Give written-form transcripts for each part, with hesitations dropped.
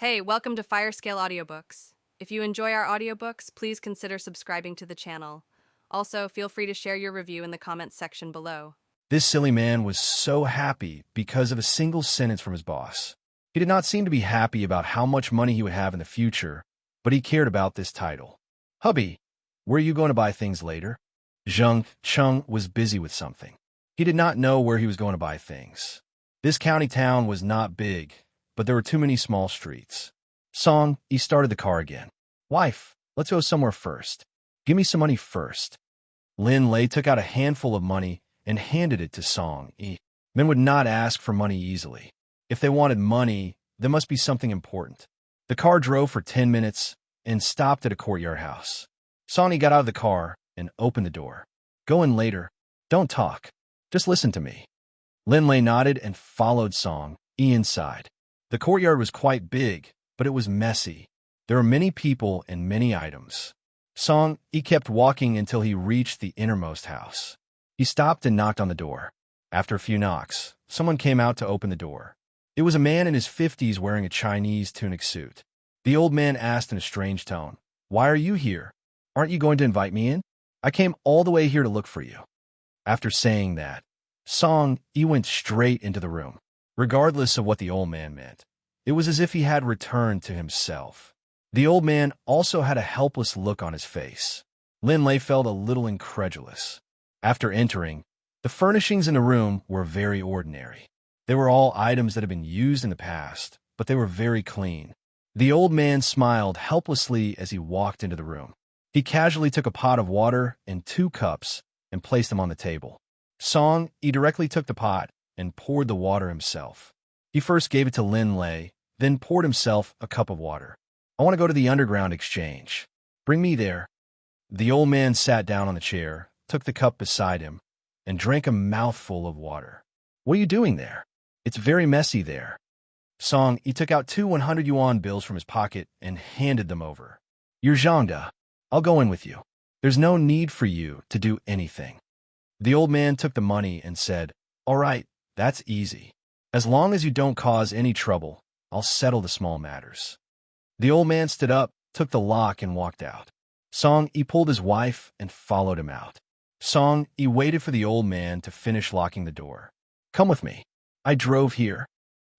Hey, welcome to Firescale Audiobooks. If you enjoy our audiobooks, please consider subscribing to the channel. Also, feel free to share your review in the comments section below. This silly man was so happy because of a single sentence from his boss. He did not seem to be happy about how much money he would have in the future, but he cared about this title. "Hubby, where are you going to buy things later?" Zheng Cheng was busy with something. He did not know where he was going to buy things. This county town was not big, but there were too many small streets. Song, he started the car again. "Wife, let's go somewhere first. Give me some money first." Lin Lei took out a handful of money and handed it to Song Yi. Men would not ask for money easily. If they wanted money, there must be something important. The car drove for 10 minutes and stopped at a courtyard house. Song Yi got out of the car and opened the door. "Go in later. Don't talk. Just listen to me." Lin Lei nodded and followed Song Yi inside. The courtyard was quite big, but it was messy. There were many people and many items. Song Yi kept walking until he reached the innermost house. He stopped and knocked on the door. After a few knocks, someone came out to open the door. It was a man in his 50s wearing a Chinese tunic suit. The old man asked in a strange tone, "Why are you here? Aren't you going to invite me in? I came all the way here to look for you." After saying that, Song Yi went straight into the room. Regardless of what the old man meant, it was as if he had returned to himself. The old man also had a helpless look on his face. Lin Lei felt a little incredulous. After entering, the furnishings in the room were very ordinary. They were all items that had been used in the past, but they were very clean. The old man smiled helplessly as he walked into the room. He casually took a pot of water and 2 cups and placed them on the table. Song Yi directly took the pot and poured the water himself. He first gave it to Lin Lei, then poured himself a cup of water. "I want to go to the underground exchange. Bring me there." The old man sat down on the chair, took the cup beside him, and drank a mouthful of water. "What are you doing there? It's very messy there." Song Yi took out 2 100 yuan bills from his pocket and handed them over. "You're Zhangda. I'll go in with you. There's no need for you to do anything." The old man took the money and said, "All right, that's easy. As long as you don't cause any trouble, I'll settle the small matters." The old man stood up, took the lock, and walked out. Song Yi pulled his wife and followed him out. Song Yi waited for the old man to finish locking the door. "Come with me. I drove here."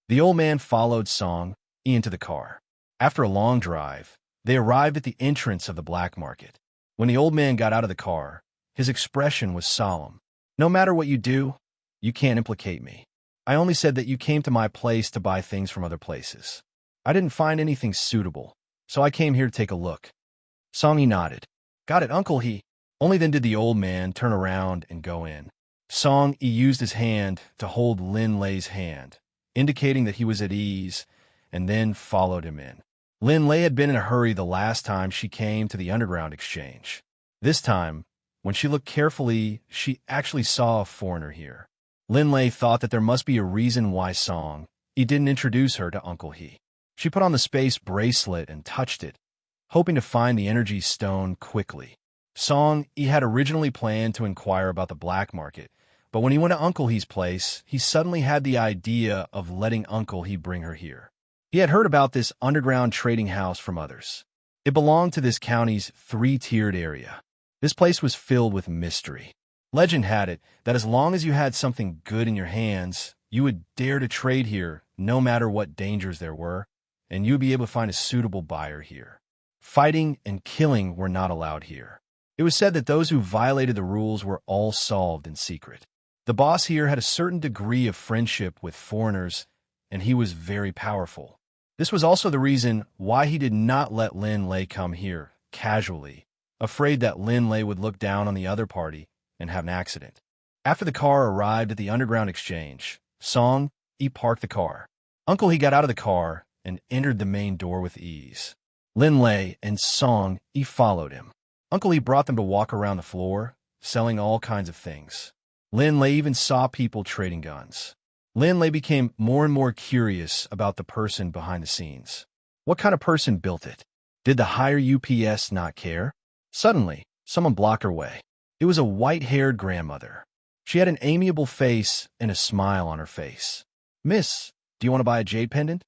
The old man followed Song Yi into the car. After a long drive, they arrived at the entrance of the black market. When the old man got out of the car, his expression was solemn. "No matter what you do, you can't implicate me. I only said that you came to my place to buy things from other places. I didn't find anything suitable, so I came here to take a look." Song Yi nodded. "Got it, Uncle He." Only then did the old man turn around and go in. Song Yi used his hand to hold Lin Lei's hand, indicating that he was at ease, and then followed him in. Lin Lei had been in a hurry the last time she came to the underground exchange. This time, when she looked carefully, she actually saw a foreigner here. Lin Lei thought that there must be a reason why Song Yi didn't introduce her to Uncle He. She put on the space bracelet and touched it, hoping to find the energy stone quickly. Song Yi had originally planned to inquire about the black market, but when he went to Uncle He's place, he suddenly had the idea of letting Uncle He bring her here. He had heard about this underground trading house from others. It belonged to this county's 3-tiered area. This place was filled with mystery. Legend had it that as long as you had something good in your hands, you would dare to trade here no matter what dangers there were, and you would be able to find a suitable buyer here. Fighting and killing were not allowed here. It was said that those who violated the rules were all solved in secret. The boss here had a certain degree of friendship with foreigners, and he was very powerful. This was also the reason why he did not let Lin Lei come here casually, afraid that Lin Lei would look down on the other party and have an accident. After the car arrived at the underground exchange, Song Yi parked the car. Uncle He got out of the car and entered the main door with ease. Lin Lei and Song Yi followed him. Uncle He brought them to walk around the floor, selling all kinds of things. Lin Lei even saw people trading guns. Lin Lei became more and more curious about the person behind the scenes. What kind of person built it? Did the higher UPS not care? Suddenly, someone blocked her way. It was a white-haired grandmother. She had an amiable face and a smile on her face. "Miss, do you want to buy a jade pendant?"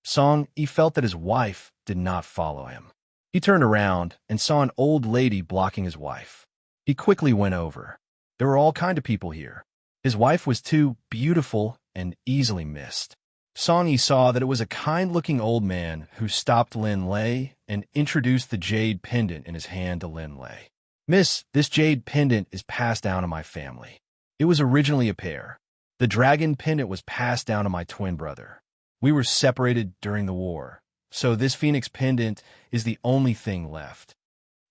Song, he felt that his wife did not follow him. He turned around and saw an old lady blocking his wife. He quickly went over. There were all kind of people here. His wife was too beautiful and easily missed. Song Yi saw that it was a kind-looking old man who stopped Lin Lei and introduced the jade pendant in his hand to Lin Lei. Miss, this jade pendant is passed down to my family. It was originally a pair. The dragon pendant was passed down to my twin brother. We were separated during the war, so this phoenix pendant is the only thing left.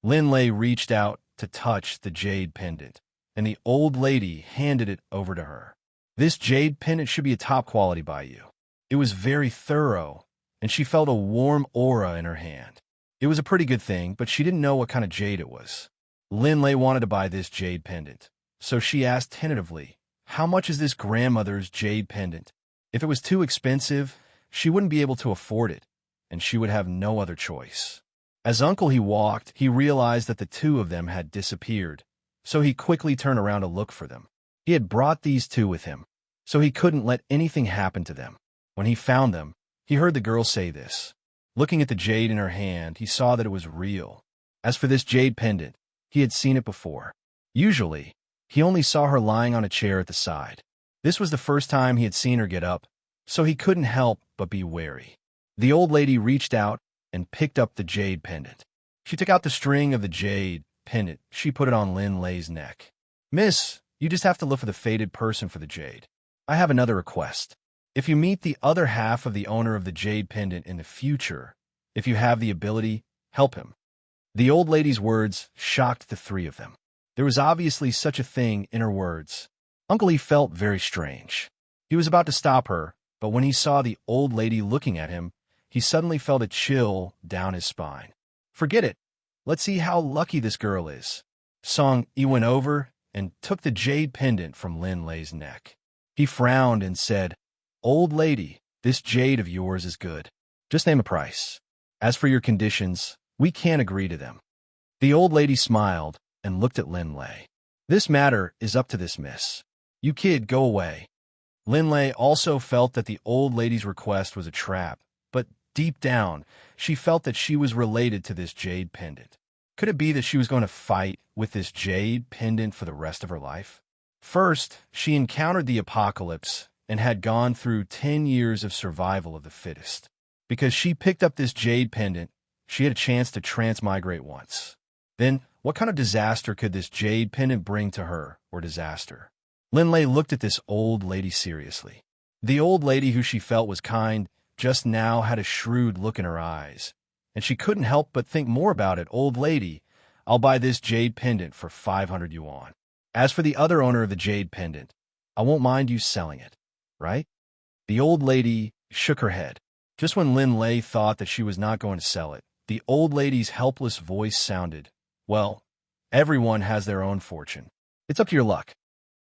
Lin Lei reached out to touch the jade pendant, and the old lady handed it over to her. This jade pendant should be a top quality by you. It was very thorough, and she felt a warm aura in her hand. It was a pretty good thing, but she didn't know what kind of jade it was. Lin Lei wanted to buy this jade pendant, so she asked tentatively, "How much is this grandmother's jade pendant?" If it was too expensive, she wouldn't be able to afford it, and she would have no other choice. As Uncle he walked, he realized that the two of them had disappeared, so he quickly turned around to look for them. He had brought these two with him, so he couldn't let anything happen to them. When he found them, he heard the girl say this. Looking at the jade in her hand, he saw that it was real. As for this jade pendant, he had seen it before. Usually, he only saw her lying on a chair at the side. This was the first time he had seen her get up, so he couldn't help but be wary. The old lady reached out and picked up the jade pendant. She took out the string of the jade pendant. She put it on Lin Lei's neck. "Miss, you just have to look for the fated person for the jade. I have another request. If you meet the other half of the owner of the jade pendant in the future, if you have the ability, help him." The old lady's words shocked the three of them. There was obviously such a thing in her words. Uncle E felt very strange. He was about to stop her, but when he saw the old lady looking at him, he suddenly felt a chill down his spine. Forget it. Let's see how lucky this girl is. Song Yi went over and took the jade pendant from Lin Lei's neck. He frowned and said, "Old lady, this jade of yours is good. Just name a price. As for your conditions, we can't agree to them." The old lady smiled and looked at Lin Lei. "This matter is up to this miss. You kid, go away." Lin Lei also felt that the old lady's request was a trap, but deep down, she felt that she was related to this jade pendant. Could it be that she was going to fight with this jade pendant for the rest of her life? First, she encountered the apocalypse and had gone through 10 years of survival of the fittest. Because she picked up this jade pendant, she had a chance to transmigrate once. Then, what kind of disaster could this jade pendant bring to her, or disaster? Lin Lei looked at this old lady seriously. The old lady who she felt was kind just now had a shrewd look in her eyes, and she couldn't help but think more about it. "Old lady, I'll buy this jade pendant for 500 yuan. As for the other owner of the jade pendant, I won't mind you selling it, right?" The old lady shook her head. Just when Lin Lei thought that she was not going to sell it, the old lady's helpless voice sounded, "Well, everyone has their own fortune. It's up to your luck."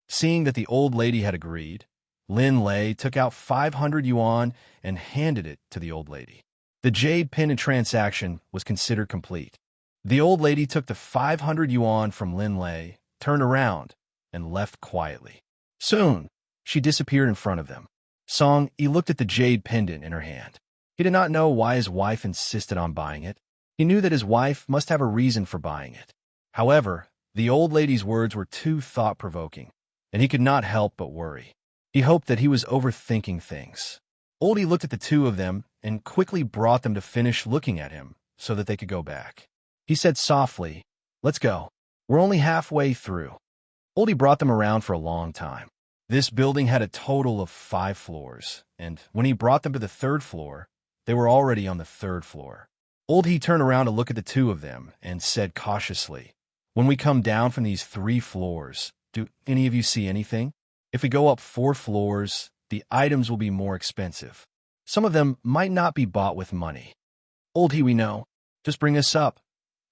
Seeing that the old lady had agreed, Lin Lei took out 500 yuan and handed it to the old lady. The jade pendant transaction was considered complete. The old lady took the 500 yuan from Lin Lei, turned around, and left quietly. Soon, she disappeared in front of them. Song Yi looked at the jade pendant in her hand. He did not know why his wife insisted on buying it. He knew that his wife must have a reason for buying it. However, the old lady's words were too thought-provoking, and he could not help but worry. He hoped that he was overthinking things. Oldie looked at the two of them and quickly brought them to finish looking at him so that they could go back. He said softly, "Let's go. We're only halfway through." Oldie brought them around for a long time. This building had a total of 5 floors, and when he brought them to the 3rd floor, they were already on the 3rd floor. Oldie turned around to look at the two of them and said cautiously, "When we come down from these 3 floors, do any of you see anything? If we go up 4 floors, the items will be more expensive. Some of them might not be bought with money." "Oldie, we know. Just bring us up."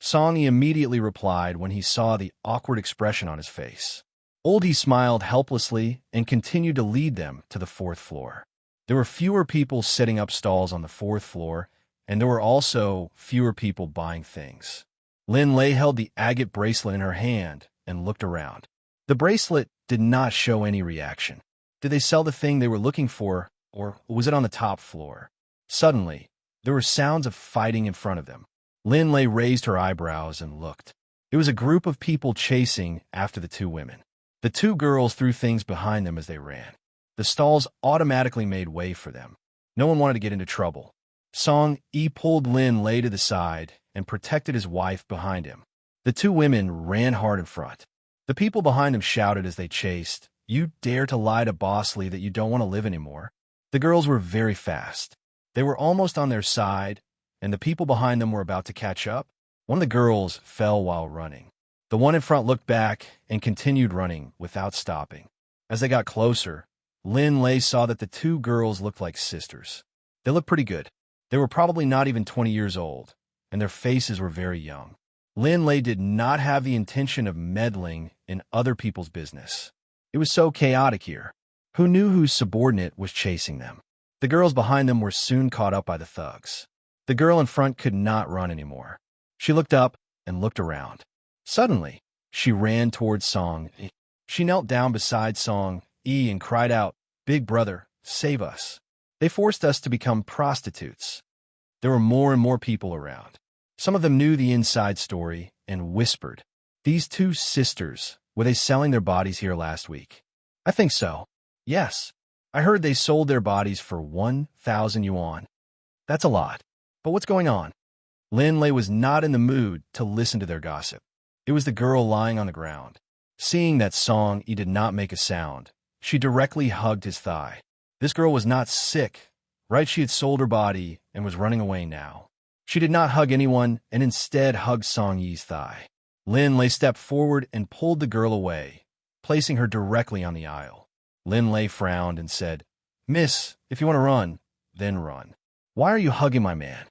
Songy immediately replied when he saw the awkward expression on his face. Oldie smiled helplessly and continued to lead them to the 4th floor. There were fewer people setting up stalls on the 4th floor, and there were also fewer people buying things. Lin Lei held the agate bracelet in her hand and looked around. The bracelet did not show any reaction. Did they sell the thing they were looking for, or was it on the top floor? Suddenly, there were sounds of fighting in front of them. Lin Lei raised her eyebrows and looked. It was a group of people chasing after the two women. The two girls threw things behind them as they ran. The stalls automatically made way for them. No one wanted to get into trouble. Song Yi pulled Lin Lei to the side and protected his wife behind him. The two women ran hard in front. The people behind them shouted as they chased, "You dare to lie to Boss Lee that you don't want to live anymore?" The girls were very fast. They were almost on their side, and the people behind them were about to catch up. One of the girls fell while running. The one in front looked back and continued running without stopping. As they got closer, Lin Lei saw that the two girls looked like sisters. They looked pretty good. They were probably not even 20 years old, and their faces were very young. Lin Lei did not have the intention of meddling in other people's business. It was so chaotic here. Who knew whose subordinate was chasing them? The girls behind them were soon caught up by the thugs. The girl in front could not run anymore. She looked up and looked around. Suddenly, she ran towards Song Yi. She knelt down beside Song Yi and cried out, "Big brother, save us. They forced us to become prostitutes." There were more and more people around. Some of them knew the inside story and whispered, "These two sisters, were they selling their bodies here last week?" "I think so. Yes. I heard they sold their bodies for 1,000 yuan. That's a lot. But what's going on?" Lin Lei was not in the mood to listen to their gossip. It was the girl lying on the ground. Seeing that Song Yi did not make a sound, she directly hugged his thigh. This girl was not sick, right? She had sold her body and was running away now. She did not hug anyone and instead hugged Song Yi's thigh. Lin Lei stepped forward and pulled the girl away, placing her directly on the aisle. Lin Lei frowned and said, "Miss, if you want to run, then run. Why are you hugging my man?"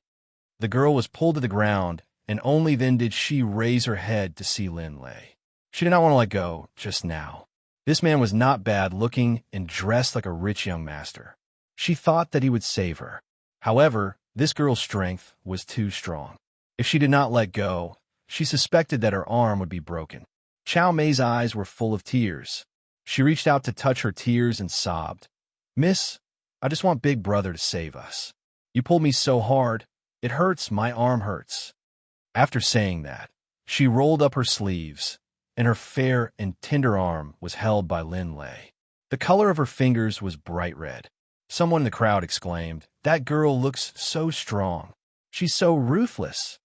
The girl was pulled to the ground, and only then did she raise her head to see Lin Lei. She did not want to let go just now. This man was not bad looking and dressed like a rich young master. She thought that he would save her. However, this girl's strength was too strong. If she did not let go, she suspected that her arm would be broken. Chow Mei's eyes were full of tears. She reached out to touch her tears and sobbed, "Miss, I just want Big Brother to save us. You pulled me so hard. It hurts, my arm hurts." After saying that, she rolled up her sleeves, and her fair and tender arm was held by Lin Lei. The color of her fingers was bright red. Someone in the crowd exclaimed, "That girl looks so strong. She's so ruthless."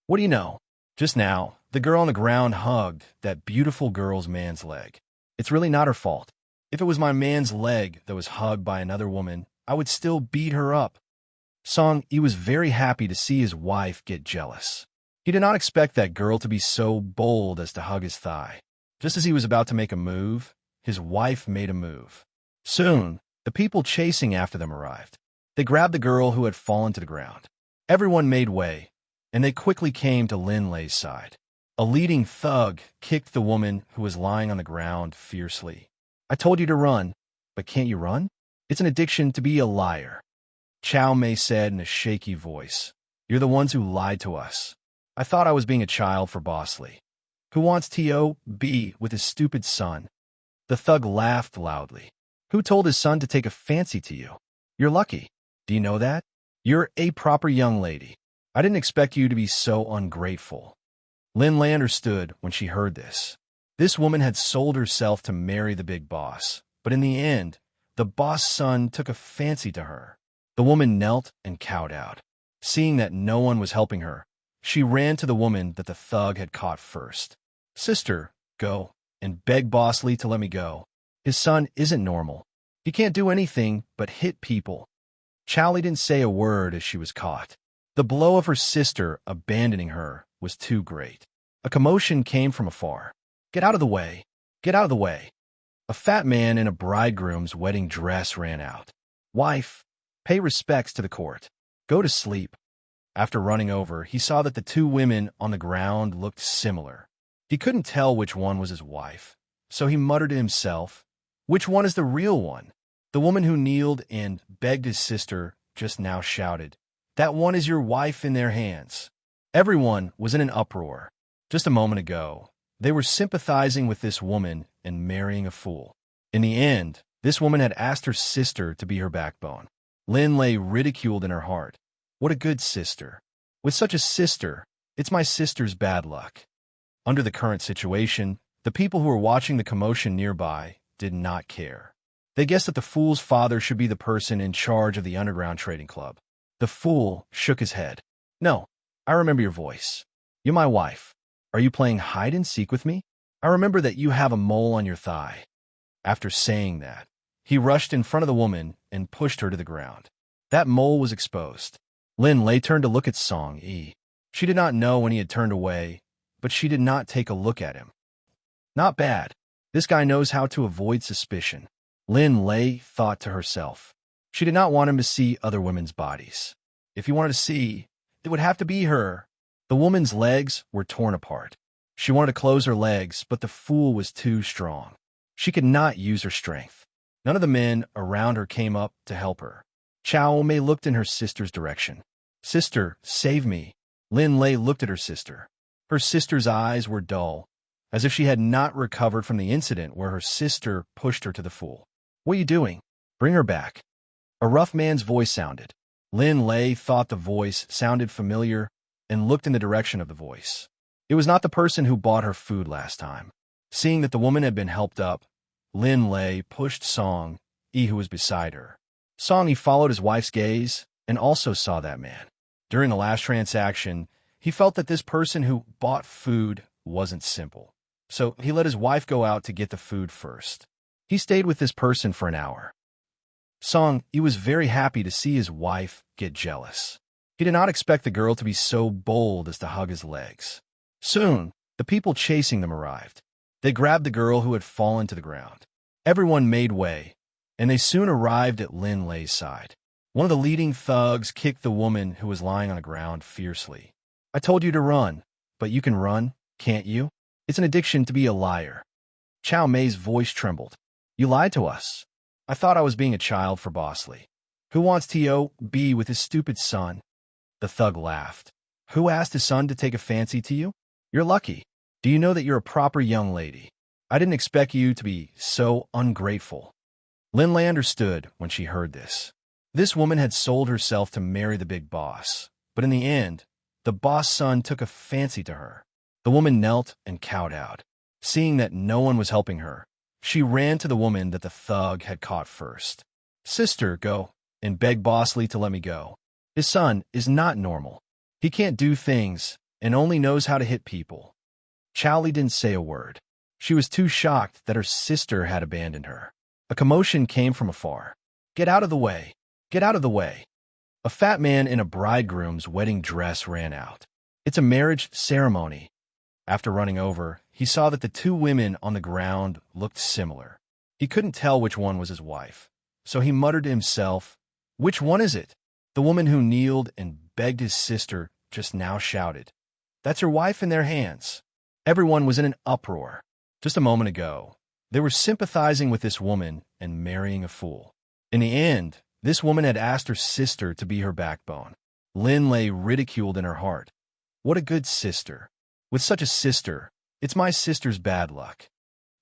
What do you know? Just now, the girl on the ground hugged that beautiful girl's man's leg. It's really not her fault. If it was my man's leg that was hugged by another woman, I would still beat her up. Song Yi was very happy to see his wife get jealous. He did not expect that girl to be so bold as to hug his thigh. Just as he was about to make a move, his wife made a move. Soon, the people chasing after them arrived. They grabbed the girl who had fallen to the ground. Everyone made way, and they quickly came to Lin Lei's side. A leading thug kicked the woman who was lying on the ground fiercely. "I told you to run, but can't you run? It's an addiction to be a liar." Chow Mei said in a shaky voice, "You're the ones who lied to us. I thought I was being a child for Boss Lee. Who wants to be with his stupid son?" The thug laughed loudly. "Who told his son to take a fancy to you? You're lucky. Do you know that? You're a proper young lady. I didn't expect you to be so ungrateful." Lin Lei understood when she heard this. This woman had sold herself to marry the big boss, but in the end, the boss' son took a fancy to her. The woman knelt and kowtowed. Seeing that no one was helping her, she ran to the woman that the thug had caught first. "Sister, go and beg Boss Lee to let me go. His son isn't normal. He can't do anything but hit people." Chow Lee didn't say a word as she was caught. The blow of her sister abandoning her was too great. A commotion came from afar. "Get out of the way! Get out of the way!" A fat man in a bridegroom's wedding dress ran out. "Wife, pay respects to the court. Go to sleep." After running over, he saw that the two women on the ground looked similar. He couldn't tell which one was his wife, so he muttered to himself, "Which one is the real one?" The woman who kneeled and begged his sister just now shouted, "That one is your wife in their hands." Everyone was in an uproar. Just a moment ago, they were sympathizing with this woman and marrying a fool. In the end, this woman had asked her sister to be her backbone. Lin lay ridiculed in her heart. What a good sister. With such a sister, it's my sister's bad luck. Under the current situation, the people who were watching the commotion nearby did not care. They guessed that the fool's father should be the person in charge of the underground trading club. The fool shook his head. No, I remember your voice. You're my wife. Are you playing hide and seek with me? I remember that you have a mole on your thigh. After saying that, he rushed in front of the woman and pushed her to the ground. That mole was exposed. Lin Lei turned to look at Song Yi. She did not know when he had turned away, but she did not take a look at him. Not bad. This guy knows how to avoid suspicion. Lin Lei thought to herself. She did not want him to see other women's bodies. If he wanted to see, it would have to be her. The woman's legs were torn apart. She wanted to close her legs, but the fool was too strong. She could not use her strength. None of the men around her came up to help her. Chao Mei looked in her sister's direction. Sister, save me. Lin Lei looked at her sister. Her sister's eyes were dull, as if she had not recovered from the incident where her sister pushed her to the fool. What are you doing? Bring her back. A rough man's voice sounded. Lin Lei thought the voice sounded familiar and looked in the direction of the voice. It was not the person who bought her food last time. Seeing that the woman had been helped up, Lin Lei pushed Song Yi, who was beside her. Song Yi followed his wife's gaze and also saw that man. During the last transaction, he felt that this person who bought food wasn't simple. So he let his wife go out to get the food first. He stayed with this person for an hour. Song Yi was very happy to see his wife get jealous. He did not expect the girl to be so bold as to hug his legs. Soon, the people chasing them arrived. They grabbed the girl who had fallen to the ground. Everyone made way, and they soon arrived at Lin Lei's side. One of the leading thugs kicked the woman who was lying on the ground fiercely. I told you to run, but you can run, can't you? It's an addiction to be a liar. Chao Mei's voice trembled. You lied to us. I thought I was being a child for Bosley. Who wants to be with his stupid son? The thug laughed. Who asked his son to take a fancy to you? You're lucky. Do you know that you're a proper young lady? I didn't expect you to be so ungrateful. Lin Lei understood when she heard this. This woman had sold herself to marry the big boss, but in the end, the boss' son took a fancy to her. The woman knelt and kowtowed. Seeing that no one was helping her, she ran to the woman that the thug had caught first. Sister, go and beg Bosley to let me go. His son is not normal. He can't do things and only knows how to hit people. Chao Li didn't say a word. She was too shocked that her sister had abandoned her. A commotion came from afar. Get out of the way! Get out of the way! A fat man in a bridegroom's wedding dress ran out. It's a marriage ceremony. After running over, he saw that the two women on the ground looked similar. He couldn't tell which one was his wife, so he muttered to himself, Which one is it? The woman who kneeled and begged his sister just now shouted, That's your wife in their hands. Everyone was in an uproar. Just a moment ago, they were sympathizing with this woman and marrying a fool. In the end, this woman had asked her sister to be her backbone. Lin lay ridiculed in her heart. What a good sister. With such a sister, it's my sister's bad luck.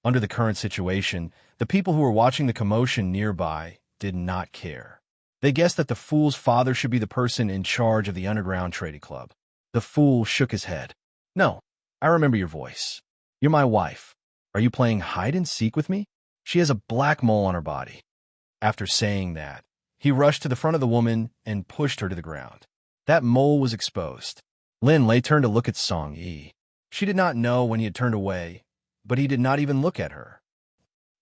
Under the current situation, the people who were watching the commotion nearby did not care. They guessed that the fool's father should be the person in charge of the underground trading club. The fool shook his head. No, I remember your voice. You're my wife. Are you playing hide and seek with me? She has a black mole on her body. After saying that, he rushed to the front of the woman and pushed her to the ground. That mole was exposed. Lin Lei turned to look at Song Yi. She did not know when he had turned away, but he did not even look at her.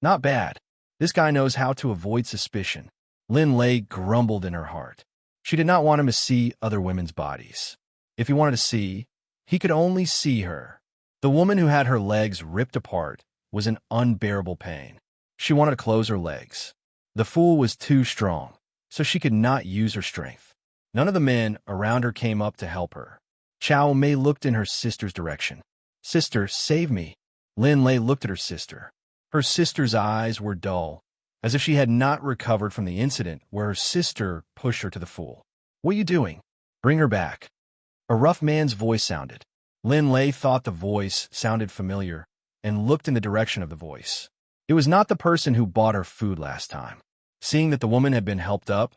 Not bad. This guy knows how to avoid suspicion. Lin Lei grumbled in her heart. She did not want him to see other women's bodies. If he wanted to see, he could only see her. The woman who had her legs ripped apart was in unbearable pain. She wanted to close her legs. The fool was too strong, so she could not use her strength. None of the men around her came up to help her. Chao Mei looked in her sister's direction. Sister, save me. Lin Lei looked at her sister. Her sister's eyes were dull, as if she had not recovered from the incident where her sister pushed her to the fool. What are you doing? Bring her back. A rough man's voice sounded. Lin Lei thought the voice sounded familiar and looked in the direction of the voice. It was not the person who bought her food last time. Seeing that the woman had been helped up,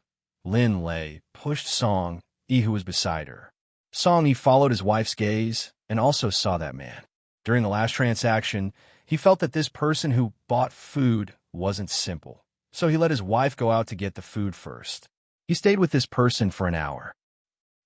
Lin Lei pushed Song Yi, who was beside her. Song Yi followed his wife's gaze and also saw that man. During the last transaction, he felt that this person who bought food wasn't simple, so he let his wife go out to get the food first. He stayed with this person for an hour.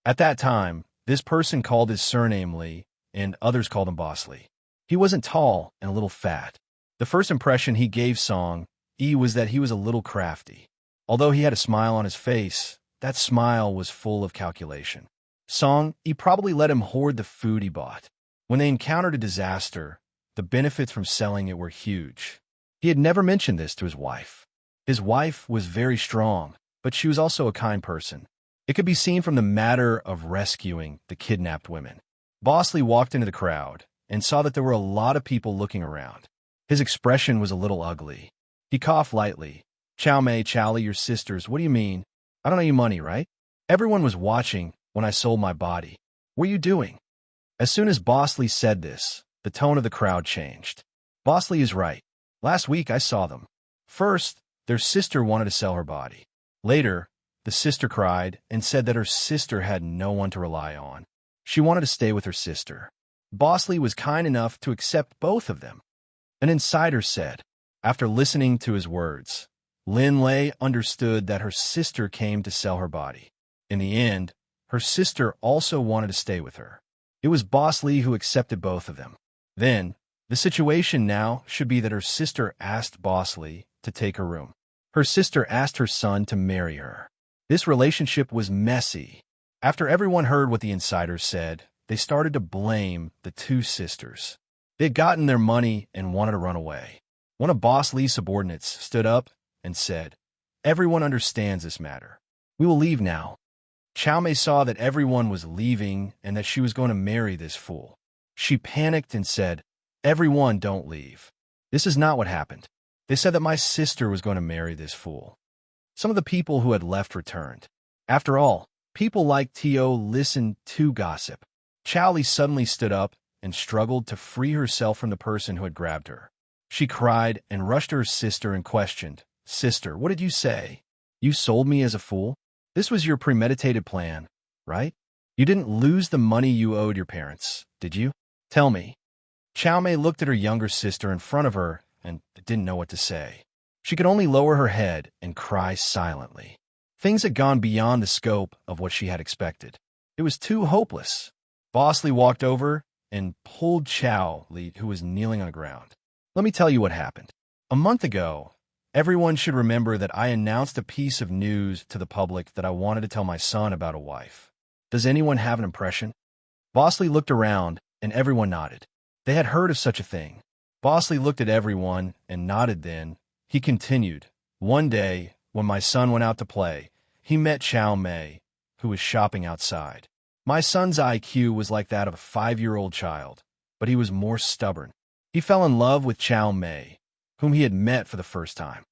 At that time, this person called his surname Lee, and others called him Boss Lee. He wasn't tall and a little fat. The first impression he gave Song Yi was that he was a little crafty. Although he had a smile on his face, that smile was full of calculation. Song Yi probably let him hoard the food he bought. When they encountered a disaster, the benefits from selling it were huge. He had never mentioned this to his wife. His wife was very strong, but she was also a kind person. It could be seen from the matter of rescuing the kidnapped women. Boss Lee walked into the crowd and saw that there were a lot of people looking around. His expression was a little ugly. He coughed lightly. Chow Mei, Chow Lee, your sisters, what do you mean? I don't owe you money, right? Everyone was watching when I sold my body. What are you doing? As soon as Boss Lee said this, the tone of the crowd changed. Boss Lee is right. Last week I saw them. First, their sister wanted to sell her body. Later, the sister cried and said that her sister had no one to rely on. She wanted to stay with her sister. Boss Lee was kind enough to accept both of them. An insider said, after listening to his words, Lin Lei understood that her sister came to sell her body. In the end, her sister also wanted to stay with her. It was Boss Lee who accepted both of them. Then, the situation now should be that her sister asked Boss Lee to take her room. Her sister asked her son to marry her. This relationship was messy. After everyone heard what the insiders said, they started to blame the two sisters. They had gotten their money and wanted to run away. One of Boss Lee's subordinates stood up and said, everyone understands this matter. We will leave now. Chow Mei saw that everyone was leaving and that she was going to marry this fool. She panicked and said, everyone don't leave. This is not what happened. They said that my sister was going to marry this fool. Some of the people who had left returned. After all, people like Tio listened to gossip. Chow Li suddenly stood up and struggled to free herself from the person who had grabbed her. She cried and rushed to her sister and questioned, Sister, what did you say? You sold me as a fool? This was your premeditated plan, right? You didn't lose the money you owed your parents, did you? Tell me. Chow Mei looked at her younger sister in front of her and didn't know what to say. She could only lower her head and cry silently. Things had gone beyond the scope of what she had expected. It was too hopeless. Boss Lee walked over and pulled Chow Li, who was kneeling on the ground. Let me tell you what happened. A month ago, everyone should remember that I announced a piece of news to the public that I wanted to tell my son about a wife. Does anyone have an impression? Boss Lee looked around and everyone nodded. They had heard of such a thing. Boss Lee looked at everyone and nodded then. He continued, one day, when my son went out to play, he met Chow Mei, who was shopping outside. My son's IQ was like that of a 5-year-old child, but he was more stubborn. He fell in love with Chow Mei, whom he had met for the first time.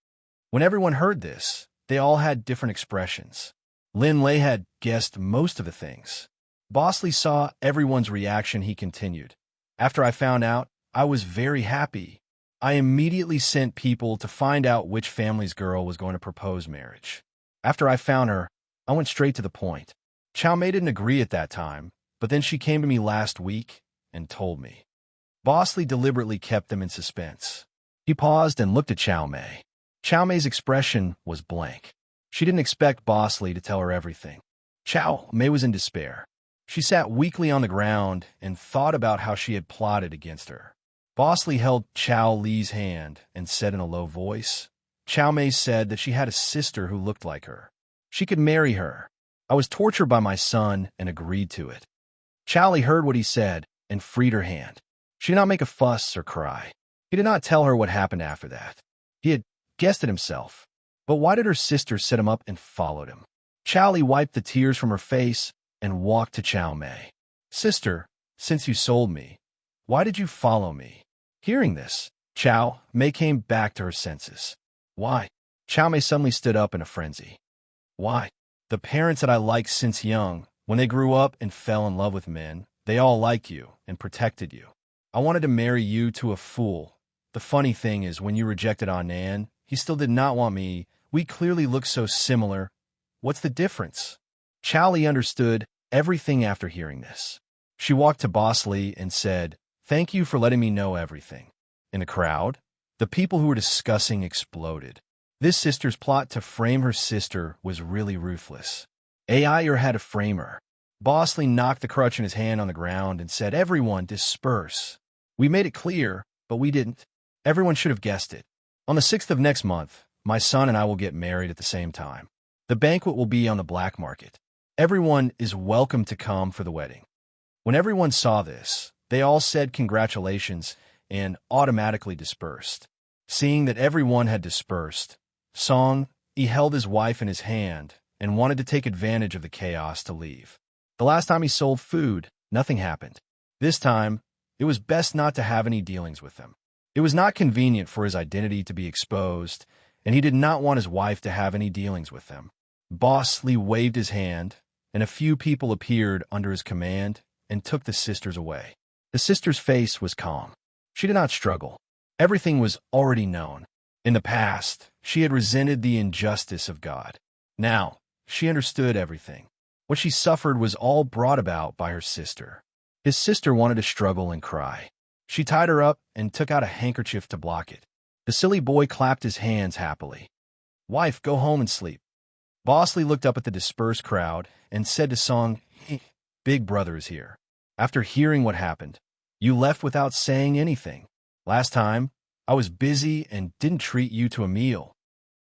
When everyone heard this, they all had different expressions. Lin Lei had guessed most of the things. Boss Lee saw everyone's reaction. He continued, after I found out, I was very happy. I immediately sent people to find out which family's girl was going to propose marriage. After I found her, I went straight to the point. Chow Mei didn't agree at that time, but then she came to me last week and told me. Boss Lee deliberately kept them in suspense. He paused and looked at Chow Mei. Chow Mei's expression was blank. She didn't expect Boss Lee to tell her everything. Chow Mei was in despair. She sat weakly on the ground and thought about how she had plotted against her. Boss Lee held Chow Li's hand and said in a low voice, Chow Mei said that she had a sister who looked like her. She could marry her. I was tortured by my son and agreed to it. Chow Li heard what he said and freed her hand. She did not make a fuss or cry. He did not tell her what happened after that. He had guessed it himself. But why did her sister set him up and followed him? Chow Li wiped the tears from her face and walked to Chow Mei. Sister, since you sold me, why did you follow me? Hearing this, Chow Mei came back to her senses. Why? Chow Mei suddenly stood up in a frenzy. Why? The parents that I liked since young, when they grew up and fell in love with men, they all liked you and protected you. I wanted to marry you to a fool. The funny thing is, when you rejected Anand, he still did not want me. We clearly looked so similar, What's the difference? Chali understood everything after hearing this. She walked to Boss Lee and said, "Thank you for letting me know everything." In the crowd, the people who were discussing exploded. This sister's plot to frame her sister was really ruthless. AI had to frame her. Boss Lee knocked the crutch in his hand on the ground and said, "Everyone, disperse. We made it clear, but we didn't. Everyone should have guessed it. On the 6th of next month, my son and I will get married at the same time. The banquet will be on the black market. Everyone is welcome to come for the wedding." When everyone saw this, they all said congratulations and automatically dispersed. Seeing that everyone had dispersed, he held his wife in his hand and wanted to take advantage of the chaos to leave. The last time he sold food, nothing happened. This time, it was best not to have any dealings with them. It was not convenient for his identity to be exposed, and he did not want his wife to have any dealings with them. Boss Lee waved his hand, and a few people appeared under his command and took the sisters away. The sister's face was calm. She did not struggle. Everything was already known. In the past, she had resented the injustice of God. Now, she understood everything. What she suffered was all brought about by her sister. His sister wanted to struggle and cry. She tied her up and took out a handkerchief to block it. The silly boy clapped his hands happily. "Wife, go home and sleep." Boss Lee looked up at the dispersed crowd and said to Song, "Big brother is here. After hearing what happened, you left without saying anything. Last time, I was busy and didn't treat you to a meal."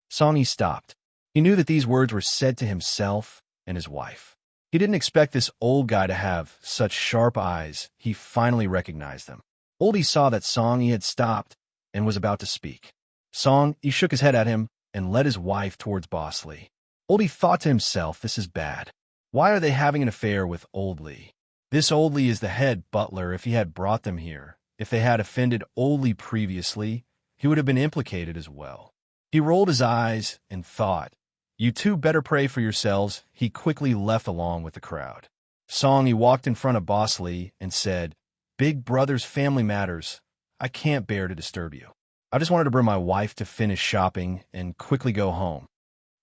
Song stopped. He knew that these words were said to himself and his wife. He didn't expect this old guy to have such sharp eyes. He finally recognized them. Oldie saw that Song had stopped and was about to speak. Song shook his head at him and led his wife towards Boss Lee. Oldie thought to himself, this is bad. Why are they having an affair with Old Lee? This Old Lee is the head butler. If he had brought them here, if they had offended Old Lee previously, he would have been implicated as well. He rolled his eyes and thought, "You two better pray for yourselves." He quickly left along with the crowd. Song walked in front of Boss Lee and said, "Big brother's family matters. I can't bear to disturb you. I just wanted to bring my wife to finish shopping and quickly go home."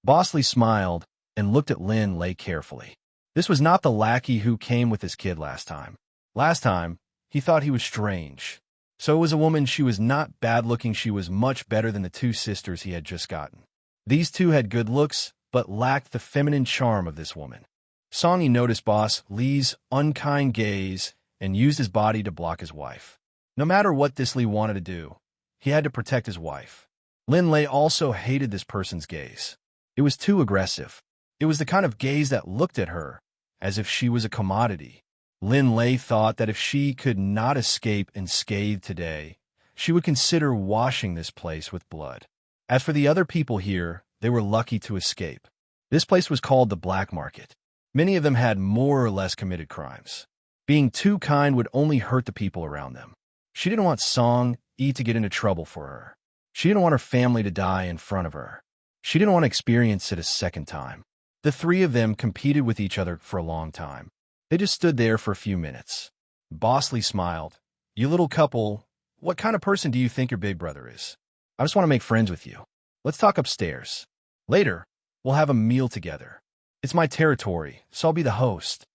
Boss Lee smiled and looked at Lin Lei carefully. This was not the lackey who came with his kid last time. Last time, he thought he was strange. So it was a woman. She was not bad-looking. She was much better than the two sisters he had just gotten. These two had good looks, but lacked the feminine charm of this woman. Songy noticed Boss Lee's unkind gaze and used his body to block his wife. No matter what this Lee wanted to do, he had to protect his wife. Lin Lei also hated this person's gaze. It was too aggressive. It was the kind of gaze that looked at her as if she was a commodity. Lin Lei thought that if she could not escape unscathed today, she would consider washing this place with blood. As for the other people here, they were lucky to escape. This place was called the Black Market. Many of them had more or less committed crimes. Being too kind would only hurt the people around them. She didn't want Song Yi to get into trouble for her. She didn't want her family to die in front of her. She didn't want to experience it a second time. The three of them competed with each other for a long time. They just stood there for a few minutes. Boss Lee smiled. "You little couple, what kind of person do you think your big brother is? I just want to make friends with you. Let's talk upstairs. Later, we'll have a meal together. It's my territory, so I'll be the host."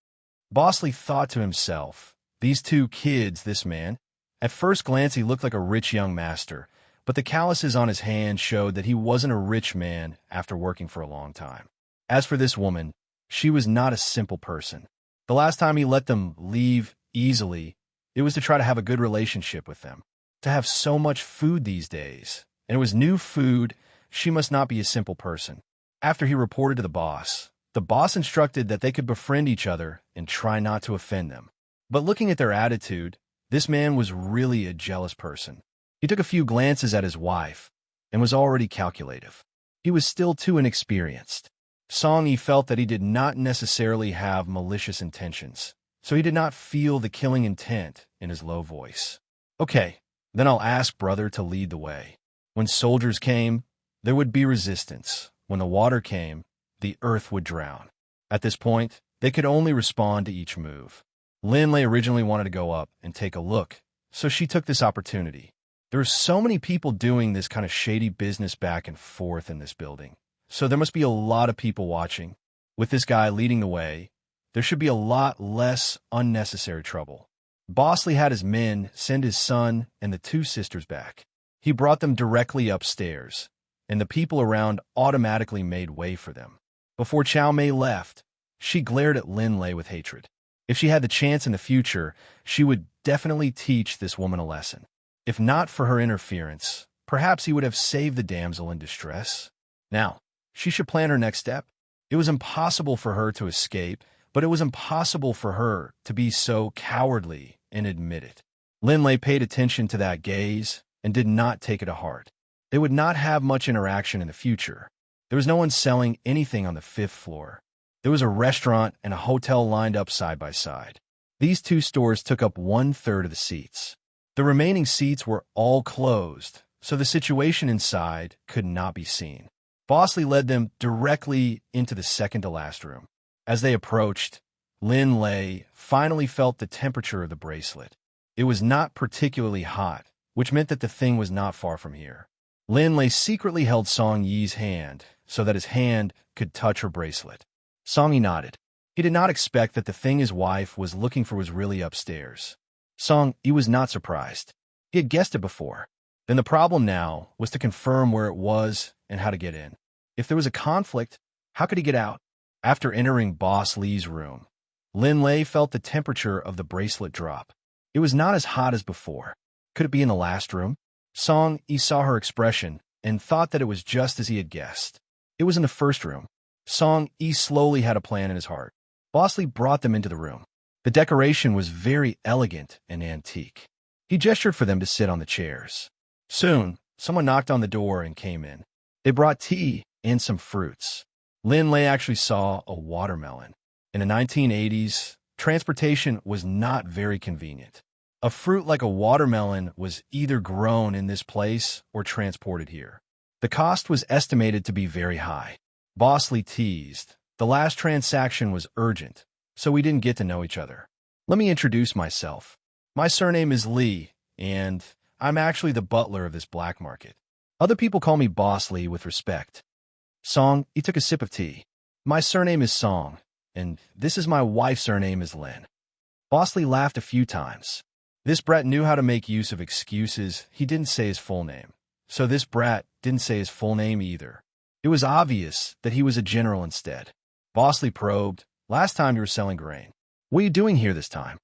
Boss Lee thought to himself, these two kids, this man. At first glance, he looked like a rich young master, but the calluses on his hands showed that he wasn't a rich man after working for a long time. As for this woman, she was not a simple person. The last time he let them leave easily, it was to try to have a good relationship with them. To have so much food these days, and it was new food, she must not be a simple person. After he reported to the boss instructed that they could befriend each other and try not to offend them. But looking at their attitude, this man was really a jealous person. He took a few glances at his wife and was already calculative. He was still too inexperienced. Song Yi felt that he did not necessarily have malicious intentions, so he did not feel the killing intent in his low voice. "Okay, then I'll ask brother to lead the way. When soldiers came, there would be resistance. When the water came, the earth would drown." At this point, they could only respond to each move. Lin Lei originally wanted to go up and take a look, so she took this opportunity. There are so many people doing this kind of shady business back and forth in this building, so there must be a lot of people watching. With this guy leading the way, there should be a lot less unnecessary trouble. Bosley had his men send his son and the two sisters back. He brought them directly upstairs, and the people around automatically made way for them. Before Chow Mei left, she glared at Lin Lei with hatred. If she had the chance in the future, she would definitely teach this woman a lesson. If not for her interference, perhaps he would have saved the damsel in distress. Now, she should plan her next step. It was impossible for her to escape, but it was impossible for her to be so cowardly and admit it. Lin Lei paid attention to that gaze and did not take it to heart. They would not have much interaction in the future. There was no one selling anything on the 5th floor. There was a restaurant and a hotel lined up side by side. These two stores took up 1/3 of the seats. The remaining seats were all closed, so the situation inside could not be seen. Bosley led them directly into the second-to-last room. As they approached, Lin Lei finally felt the temperature of the bracelet. It was not particularly hot, which meant that the thing was not far from here. Lin Lei secretly held Song Yi's hand so that his hand could touch her bracelet. Song Yi nodded. He did not expect that the thing his wife was looking for was really upstairs. Song Yi was not surprised. He had guessed it before. Then the problem now was to confirm where it was and how to get in. If there was a conflict, how could he get out? After entering Boss Li's room, Lin Lei felt the temperature of the bracelet drop. It was not as hot as before. Could it be in the last room? Song Yi saw her expression and thought that it was just as he had guessed. It was in the first room. Song Yi slowly had a plan in his heart. Boss Li brought them into the room. The decoration was very elegant and antique. He gestured for them to sit on the chairs. Soon, someone knocked on the door and came in. They brought tea and some fruits. Lin Lei actually saw a watermelon. In the 1980s, transportation was not very convenient. A fruit like a watermelon was either grown in this place or transported here. The cost was estimated to be very high. Boss Li teased. The last transaction was urgent, so we didn't get to know each other. Let me introduce myself. My surname is Li, and I'm actually the butler of this black market. Other people call me Boss Li with respect. Song, he took a sip of tea. My surname is Song, and this is my wife's surname is Lin. Boss Li laughed a few times. This brat knew how to make use of excuses. He didn't say his full name. So this brat didn't say his full name either. It was obvious that he was a general instead. Boss Li probed. Last time you were selling grain. What are you doing here this time?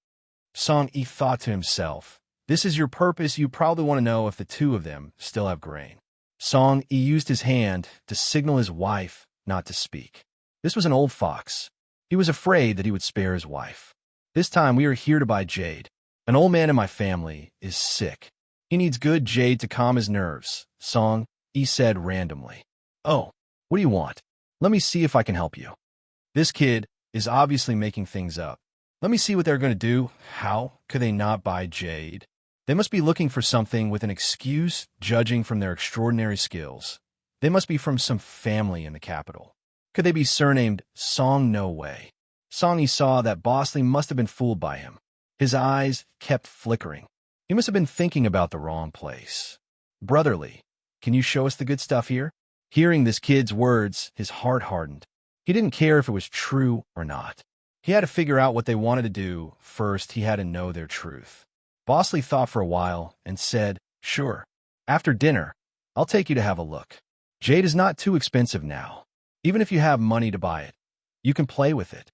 Song Yi thought to himself. This is your purpose. You probably want to know if the two of them still have grain. Song Yi used his hand to signal his wife not to speak. This was an old fox. He was afraid that he would spare his wife. This time we are here to buy jade. An old man in my family is sick. He needs good jade to calm his nerves, Song Yi said randomly. Oh, what do you want? Let me see if I can help you. This kid is obviously making things up. Let me see what they're going to do. How could they not buy jade? They must be looking for something with an excuse, judging from their extraordinary skills. They must be from some family in the capital. Could they be surnamed Song No Way? Song Yi saw that Boss Li must have been fooled by him. His eyes kept flickering. He must have been thinking about the wrong place. Brotherly, can you show us the good stuff here? Hearing this kid's words, his heart hardened. He didn't care if it was true or not. He had to figure out what they wanted to do. First, he had to know their truth. Boss Li thought for a while and said, sure. After dinner, I'll take you to have a look. Jade is not too expensive now. Even if you have money to buy it, you can play with it.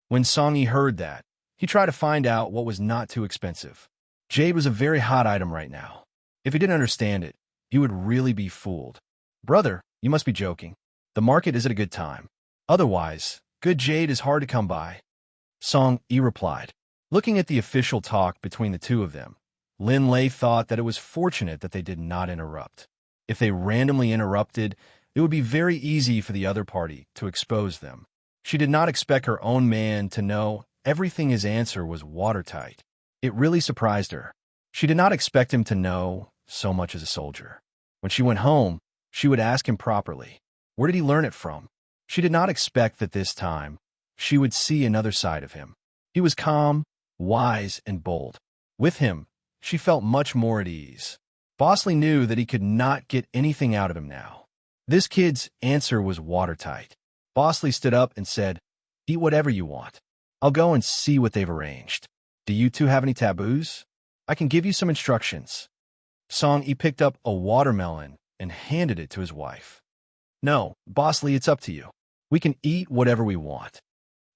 When Song Yi heard that, he tried to find out what was not too expensive. Jade was a very hot item right now. If he didn't understand it, he would really be fooled. Brother, you must be joking. The market is at a good time. Otherwise, good jade is hard to come by. Song Yi replied. Looking at the official talk between the two of them, Lin Lei thought that it was fortunate that they did not interrupt. If they randomly interrupted, it would be very easy for the other party to expose them. She did not expect her own man to know everything his answer was watertight. It really surprised her. She did not expect him to know so much as a soldier. When she went home, she would ask him properly. Where did he learn it from? She did not expect that this time she would see another side of him. He was calm, wise, and bold. With him, she felt much more at ease. Boss Li knew that he could not get anything out of him now. This kid's answer was watertight. Bosley stood up and said, "Eat whatever you want. I'll go and see what they've arranged. Do you two have any taboos? I can give you some instructions." Song-yi picked up a watermelon and handed it to his wife. "No, Bosley, it's up to you. We can eat whatever we want."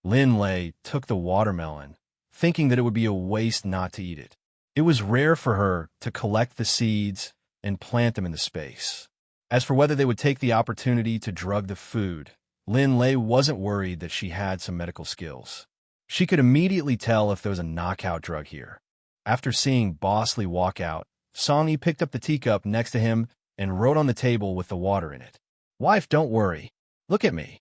Lin Lei took the watermelon, thinking that it would be a waste not to eat it. It was rare for her to collect the seeds and plant them in the space. As for whether they would take the opportunity to drug the food, Lin Lei wasn't worried that she had some medical skills. She could immediately tell if there was a knockout drug here. After seeing Bosley walk out, Song-yi picked up the teacup next to him and wrote on the table with the water in it. "Wife, don't worry. Look at me."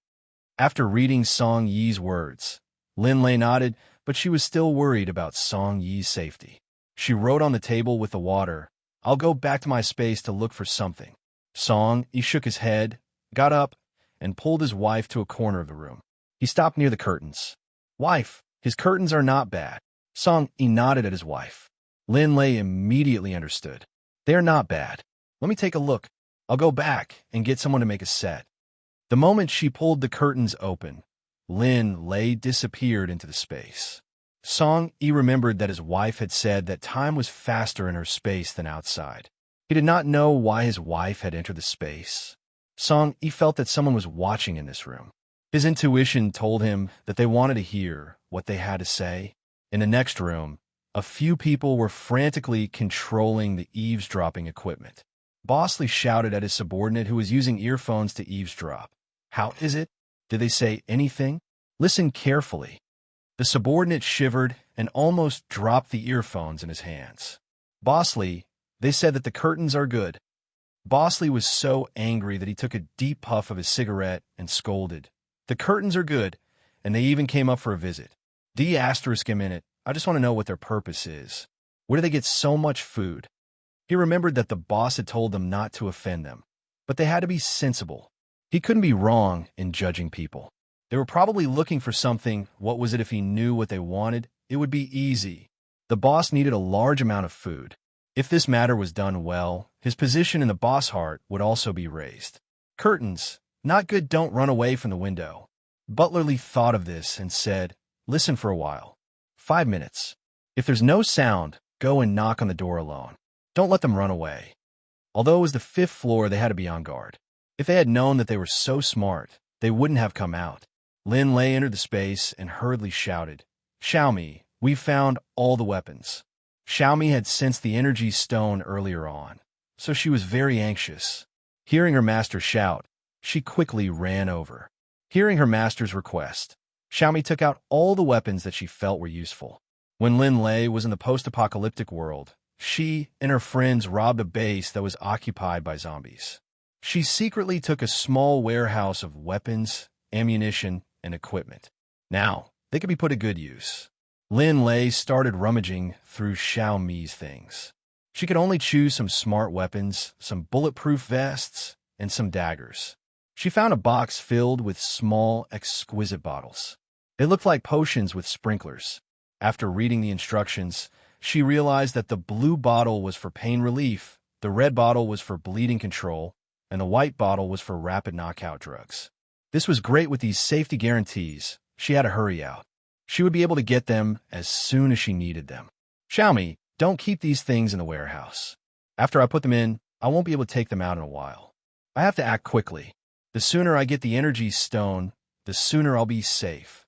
After reading Song-yi's words, Lin Lei nodded, but she was still worried about Song-yi's safety. She wrote on the table with the water, "I'll go back to my space to look for something." Song-yi shook his head, got up, and pulled his wife to a corner of the room. He stopped near the curtains. "Wife, his curtains are not bad." Song-yi nodded at his wife. Lin Lei immediately understood. "They are not bad. Let me take a look. I'll go back and get someone to make a set." The moment she pulled the curtains open, Lin Lei disappeared into the space. Song-yi remembered that his wife had said that time was faster in her space than outside. He did not know why his wife had entered the space. Song-yi felt that someone was watching in this room. His intuition told him that they wanted to hear what they had to say. In the next room, a few people were frantically controlling the eavesdropping equipment. Bosley shouted at his subordinate who was using earphones to eavesdrop. "How is it? Did they say anything? Listen carefully." The subordinate shivered and almost dropped the earphones in his hands. "Bosley, they said that the curtains are good." Bosley was so angry that he took a deep puff of his cigarette and scolded. "The curtains are good, and they even came up for a visit. D***** in it. I just want to know what their purpose is. Where do they get so much food?" He remembered that the boss had told them not to offend them, but they had to be sensible. He couldn't be wrong in judging people. They were probably looking for something. What was it if he knew what they wanted? It would be easy. The boss needed a large amount of food. If this matter was done well, his position in the boss heart would also be raised. "Curtains, not good, don't run away from the window." Butlerly thought of this and said, "Listen for a while. 5 minutes. If there's no sound, go and knock on the door alone. Don't let them run away." Although it was the 5th floor, they had to be on guard. If they had known that they were so smart, they wouldn't have come out. Lin Lei entered the space and hurriedly shouted, "Xiaomi, we've found all the weapons." Xiaomi had sensed the energy stone earlier on, so she was very anxious. Hearing her master shout, she quickly ran over. Hearing her master's request, Xiaomi took out all the weapons that she felt were useful. When Lin Lei was in the post-apocalyptic world, she and her friends robbed a base that was occupied by zombies. She secretly took a small warehouse of weapons, ammunition, and equipment. Now, they could be put to good use. Lin Lei started rummaging through Xiaomi's things. She could only choose some smart weapons, some bulletproof vests, and some daggers. She found a box filled with small, exquisite bottles. They looked like potions with sprinklers. After reading the instructions, she realized that the blue bottle was for pain relief, the red bottle was for bleeding control, and the white bottle was for rapid knockout drugs. This was great with these safety guarantees. She had to hurry out. She would be able to get them as soon as she needed them. "Xiaomi, don't keep these things in the warehouse. After I put them in, I won't be able to take them out in a while. I have to act quickly. The sooner I get the energy stone, the sooner I'll be safe."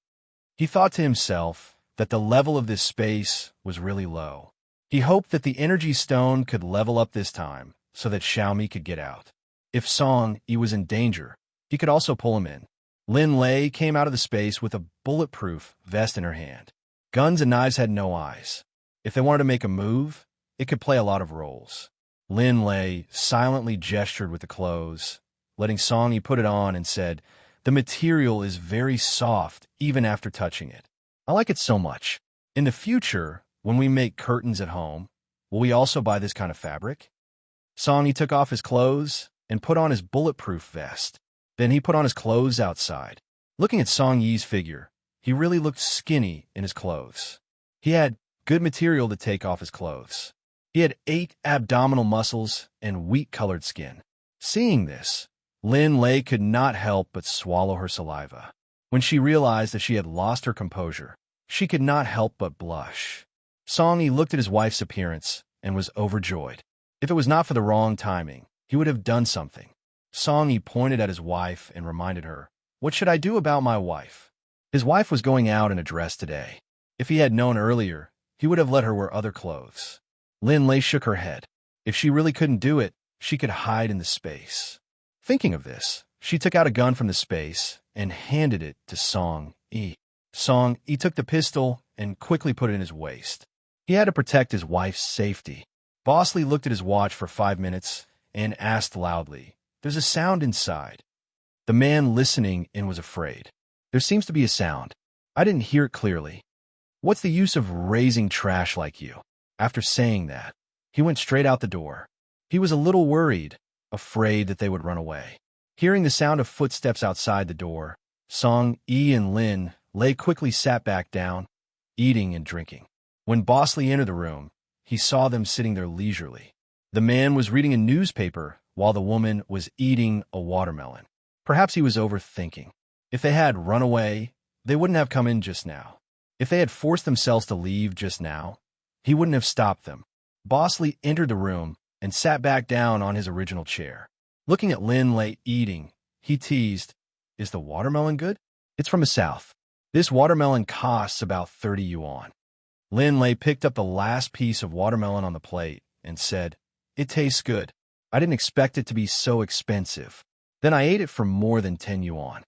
He thought to himself that the level of this space was really low. He hoped that the energy stone could level up this time so that Xiaomi could get out. If Song-yi was in danger, he could also pull him in. Lin Lei came out of the space with a bulletproof vest in her hand. Guns and knives had no eyes. If they wanted to make a move, it could play a lot of roles. Lin Lei silently gestured with the clothes, letting Song-yi put it on and said, "The material is very soft even after touching it. I like it so much. In the future, when we make curtains at home, will we also buy this kind of fabric?" Song-yi took off his clothes and put on his bulletproof vest. Then he put on his clothes outside. Looking at Song-yi's figure, he really looked skinny in his clothes. He had good material to take off his clothes. He had 8 abdominal muscles and wheat-colored skin. Seeing this, Lin Lei could not help but swallow her saliva. When she realized that she had lost her composure, she could not help but blush. Song Yi looked at his wife's appearance and was overjoyed. If it was not for the wrong timing, he would have done something. Song Yi pointed at his wife and reminded her, "What should I do about my wife?" His wife was going out in a dress today. If he had known earlier, he would have let her wear other clothes. Lin Lei shook her head. If she really couldn't do it, she could hide in the space. Thinking of this, she took out a gun from the space and handed it to Song Yi. Song Yi took the pistol and quickly put it in his waist. He had to protect his wife's safety. Boss Lee looked at his watch for 5 minutes and asked loudly, "There's a sound inside." The man listening in was afraid. "There seems to be a sound. I didn't hear it clearly. What's the use of raising trash like you?" After saying that, he went straight out the door. He was a little worried, afraid that they would run away. Hearing the sound of footsteps outside the door, Song Yi and Lin Lei quickly sat back down, eating and drinking. When Boss Lee entered the room, he saw them sitting there leisurely. The man was reading a newspaper while the woman was eating a watermelon. Perhaps he was overthinking. If they had run away, they wouldn't have come in just now. If they had forced themselves to leave just now, he wouldn't have stopped them. Boss Lee entered the room and sat back down on his original chair. Looking at Lin Lei eating, he teased, "Is the watermelon good? It's from the south. This watermelon costs about 30 yuan. Lin Lei picked up the last piece of watermelon on the plate and said, "It tastes good. I didn't expect it to be so expensive." Then I ate it for more than 10 yuan.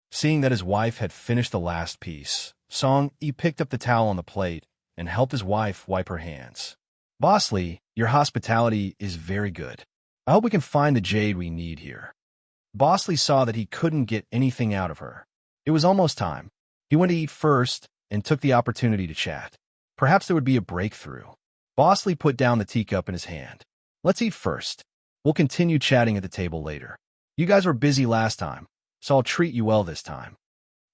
Seeing that his wife had finished the last piece, Song Yi picked up the towel on the plate and helped his wife wipe her hands. "Boss Lee, your hospitality is very good. I hope we can find the jade we need here." Boss Lee saw that he couldn't get anything out of her. It was almost time. He went to eat first and took the opportunity to chat. Perhaps there would be a breakthrough. Boss Lee put down the teacup in his hand. "Let's eat first. We'll continue chatting at the table later. You guys were busy last time, so I'll treat you well this time."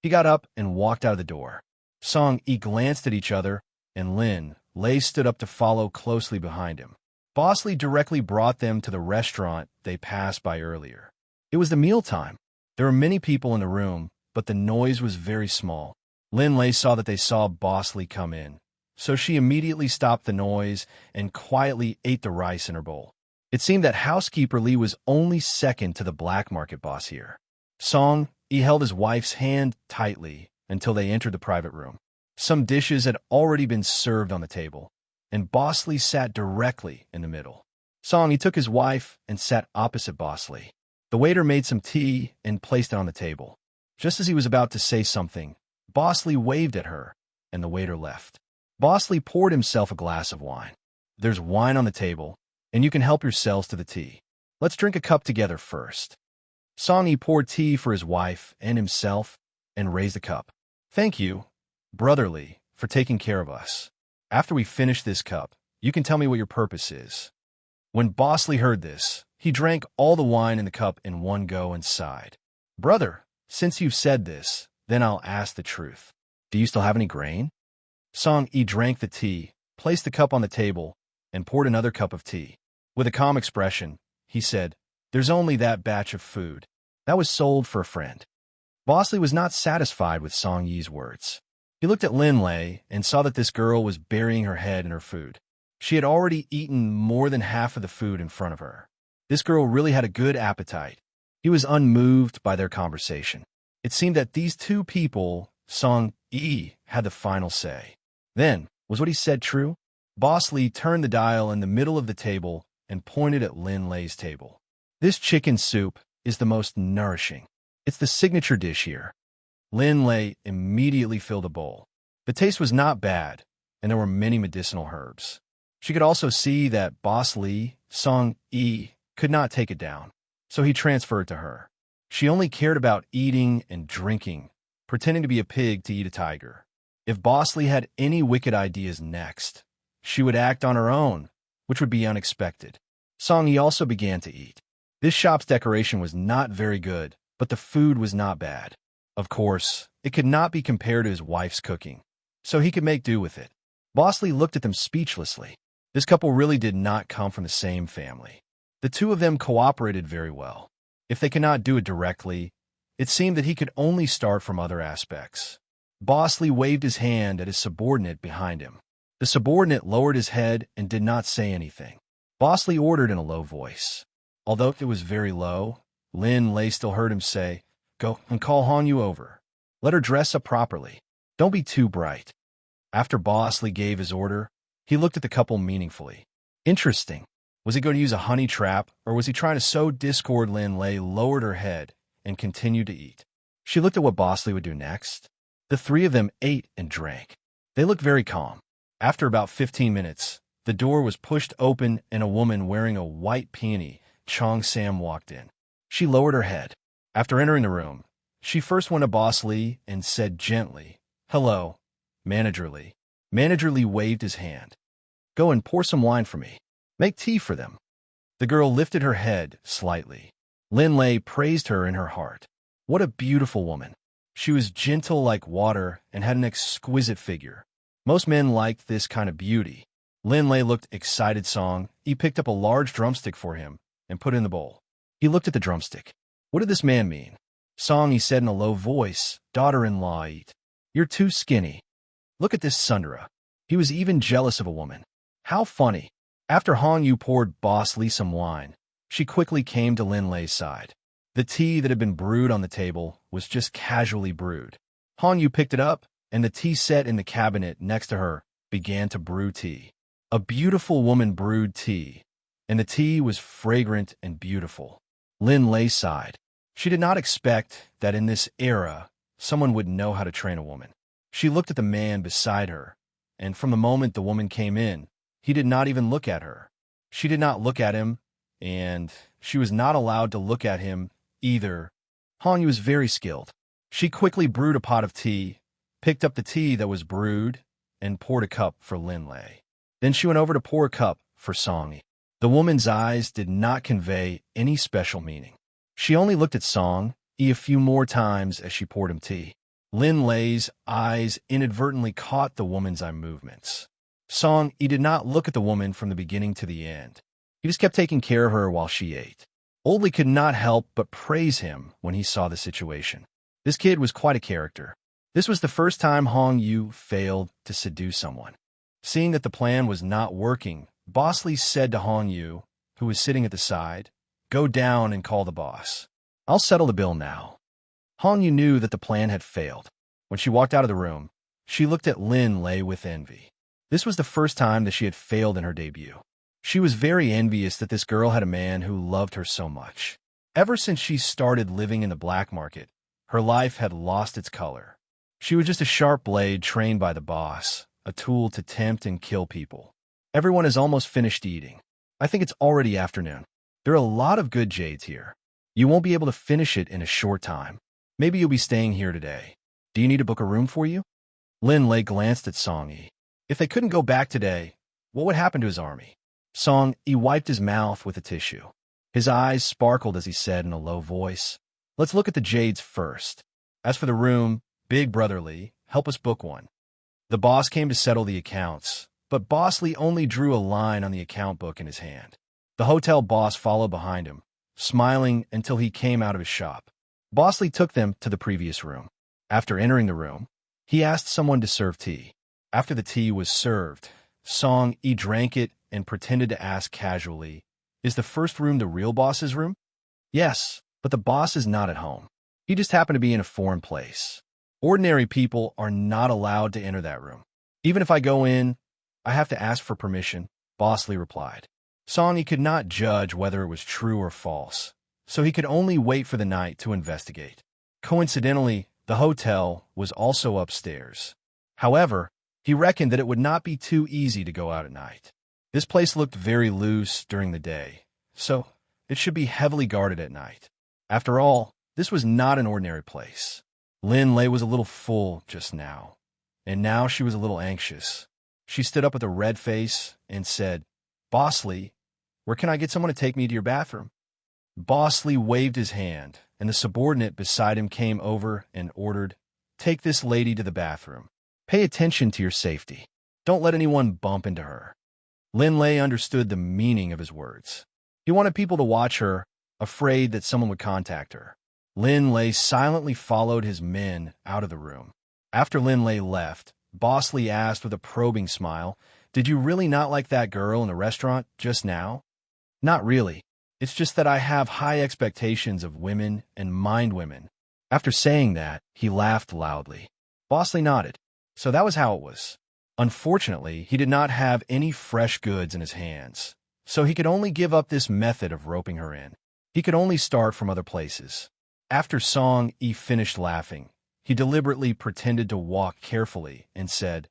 He got up and walked out of the door. Song Yi glanced at each other, and Lin Lei stood up to follow closely behind him. Boss Lee directly brought them to the restaurant they passed by earlier. It was the mealtime. There were many people in the room, but the noise was very small. Lin Lei saw that they saw Boss Lee come in, so she immediately stopped the noise and quietly ate the rice in her bowl. It seemed that housekeeper Lee was only second to the black market boss here. Song Yi held his wife's hand tightly until they entered the private room. Some dishes had already been served on the table, and Boss Lee sat directly in the middle. Song Yi took his wife and sat opposite Boss Lee. The waiter made some tea and placed it on the table. Just as he was about to say something, Boss Lee waved at her, and the waiter left. Boss Lee poured himself a glass of wine. "There's wine on the table, and you can help yourselves to the tea. Let's drink a cup together first." Song Yi poured tea for his wife and himself and raised the cup. "Thank you, brotherly, for taking care of us. After we finish this cup, you can tell me what your purpose is." When Boss Lee heard this, he drank all the wine in the cup in one go and sighed. "Brother, since you've said this, then I'll ask the truth. Do you still have any grain?" Song Yi drank the tea, placed the cup on the table, and poured another cup of tea. With a calm expression, he said, "There's only that batch of food. That was sold for a friend." Boss Lee was not satisfied with Song Yi's words. He looked at Lin Lei and saw that this girl was burying her head in her food. She had already eaten more than half of the food in front of her. This girl really had a good appetite. He was unmoved by their conversation. It seemed that these two people, Song Yi, had the final say. Then, was what he said true? Boss Lee turned the dial in the middle of the table and pointed at Lin Lei's table. "This chicken soup is the most nourishing. It's the signature dish here." Lin Lei immediately filled a bowl. The taste was not bad, and there were many medicinal herbs. She could also see that Boss Lee, Song Yi, could not take it down, so he transferred to her. She only cared about eating and drinking, pretending to be a pig to eat a tiger. If Boss Lee had any wicked ideas next, she would act on her own, which would be unexpected. Song Yi also began to eat. This shop's decoration was not very good, but the food was not bad. Of course, it could not be compared to his wife's cooking, so he could make do with it. Boss Lee looked at them speechlessly. This couple really did not come from the same family. The two of them cooperated very well. If they could not do it directly, it seemed that he could only start from other aspects. Bosley waved his hand at his subordinate behind him. The subordinate lowered his head and did not say anything. Bosley ordered in a low voice. Although it was very low, Lin Lei still heard him say, "Go and call Han Yu over. Let her dress up properly. Don't be too bright." After Bosley gave his order, he looked at the couple meaningfully. Interesting. Was he going to use a honey trap, or was he trying to sow discord? Lin Lei lowered her head and continued to eat. She looked at what Bosley would do next. The three of them ate and drank. They looked very calm. After about 15 minutes, the door was pushed open and a woman wearing a white peony, Chong Sam, walked in. She lowered her head. After entering the room, she first went to Boss Lee and said gently, "Hello, Manager Lee." Manager Lee waved his hand. "Go and pour some wine for me. Make tea for them." The girl lifted her head slightly. Lin Lei praised her in her heart. What a beautiful woman. She was gentle like water and had an exquisite figure. Most men liked this kind of beauty. Lin Lei looked excited. Song. He picked up a large drumstick for him and put it in the bowl. He looked at the drumstick. What did this man mean? Song, he said in a low voice, "Daughter-in-law, eat. You're too skinny. Look at this Sundara." He was even jealous of a woman. How funny. After Han Yu poured Boss Lee some wine, she quickly came to Lin Lei's side. The tea that had been brewed on the table was just casually brewed. Han Yu picked it up, and the tea set in the cabinet next to her began to brew tea. A beautiful woman brewed tea, and the tea was fragrant and beautiful. Lin Lei sighed. She did not expect that in this era, someone would know how to train a woman. She looked at the man beside her, and from the moment the woman came in, he did not even look at her. She did not look at him, and she was not allowed to look at him either. Han Yu was very skilled. She quickly brewed a pot of tea, picked up the tea that was brewed, and poured a cup for Lin Lei. Then she went over to pour a cup for Song. The woman's eyes did not convey any special meaning. She only looked at Song a few more times as she poured him tea. Lin Lei's eyes inadvertently caught the woman's eye movements. Song, he did not look at the woman from the beginning to the end. He just kept taking care of her while she ate. Oldley could not help but praise him when he saw the situation. This kid was quite a character. This was the first time Hong Yu failed to seduce someone. Seeing that the plan was not working, Boss Lee said to Hong Yu, who was sitting at the side, "Go down and call the boss. I'll settle the bill now." Hong Yu knew that the plan had failed. When she walked out of the room, she looked at Lin Lei with envy. This was the first time that she had failed in her debut. She was very envious that this girl had a man who loved her so much. Ever since she started living in the black market, her life had lost its color. She was just a sharp blade trained by the boss, a tool to tempt and kill people. Everyone is almost finished eating. I think it's already afternoon. There are a lot of good jades here. You won't be able to finish it in a short time. Maybe you'll be staying here today. Do you need to book a room for you? Lin Lei glanced at Song Yi. If they couldn't go back today, what would happen to his army? Song Yi wiped his mouth with a tissue. His eyes sparkled as he said in a low voice, "Let's look at the jades first. As for the room, Big Brother Lee, help us book one." The boss came to settle the accounts, but Boss Lee only drew a line on the account book in his hand. The hotel boss followed behind him, smiling until he came out of his shop. Boss Lee took them to the previous room. After entering the room, he asked someone to serve tea. After the tea was served, Song Yi drank it and pretended to ask casually, "Is the first room the real boss's room?" "Yes, but the boss is not at home. He just happened to be in a foreign place. Ordinary people are not allowed to enter that room. Even if I go in, I have to ask for permission," Boss Lee replied. Song Yi could not judge whether it was true or false, so he could only wait for the night to investigate. Coincidentally, the hotel was also upstairs. However, he reckoned that it would not be too easy to go out at night. This place looked very loose during the day, so it should be heavily guarded at night. After all, this was not an ordinary place. Lin Lei was a little full just now, and now she was a little anxious. She stood up with a red face and said, "Boss Lee, where can I get someone to take me to your bathroom?" Boss Lee waved his hand, and the subordinate beside him came over and ordered, "Take this lady to the bathroom. Pay attention to your safety. Don't let anyone bump into her." Lin Lei understood the meaning of his words. He wanted people to watch her, afraid that someone would contact her. Lin Lei silently followed his men out of the room. After Lin Lei left, Boss Lee asked with a probing smile, "Did you really not like that girl in the restaurant just now?" "Not really. It's just that I have high expectations of women and mind women." After saying that, he laughed loudly. Bosley nodded. So that was how it was. Unfortunately, he did not have any fresh goods in his hands, so he could only give up this method of roping her in. He could only start from other places. After Song Yi finished laughing, he deliberately pretended to walk carefully and said,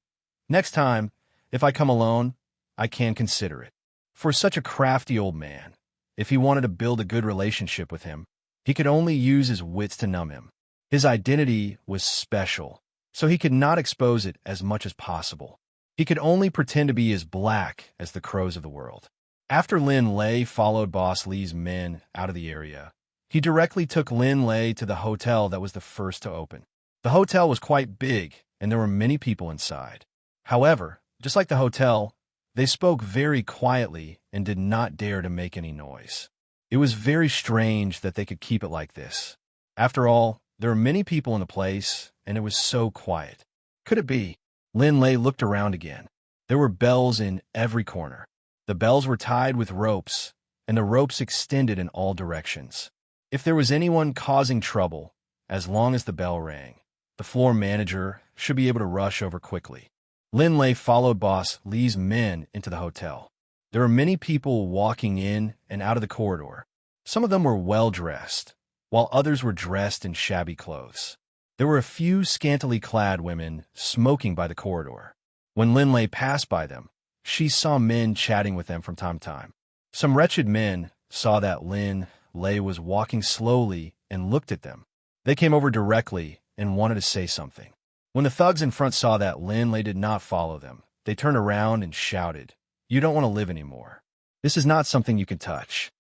"Next time, if I come alone, I can consider it." For such a crafty old man, if he wanted to build a good relationship with him, he could only use his wits to numb him. His identity was special, so he could not expose it as much as possible. He could only pretend to be as black as the crows of the world. After Lin Lei followed Boss Lee's men out of the area, he directly took Lin Lei to the hotel that was the first to open. The hotel was quite big, and there were many people inside. However, just like the hotel, they spoke very quietly and did not dare to make any noise. It was very strange that they could keep it like this. After all, there were many people in the place, and it was so quiet. Could it be? Lin Lei looked around again. There were bells in every corner. The bells were tied with ropes, and the ropes extended in all directions. If there was anyone causing trouble, as long as the bell rang, the floor manager should be able to rush over quickly. Lin Lei followed Boss Lee's men into the hotel. There were many people walking in and out of the corridor. Some of them were well-dressed, while others were dressed in shabby clothes. There were a few scantily clad women smoking by the corridor. When Lin Lei passed by them, she saw men chatting with them from time to time. Some wretched men saw that Lin Lei was walking slowly and looked at them. They came over directly and wanted to say something. When the thugs in front saw that Lin Lei did not follow them, they turned around and shouted, "You don't want to live anymore. This is not something you can touch."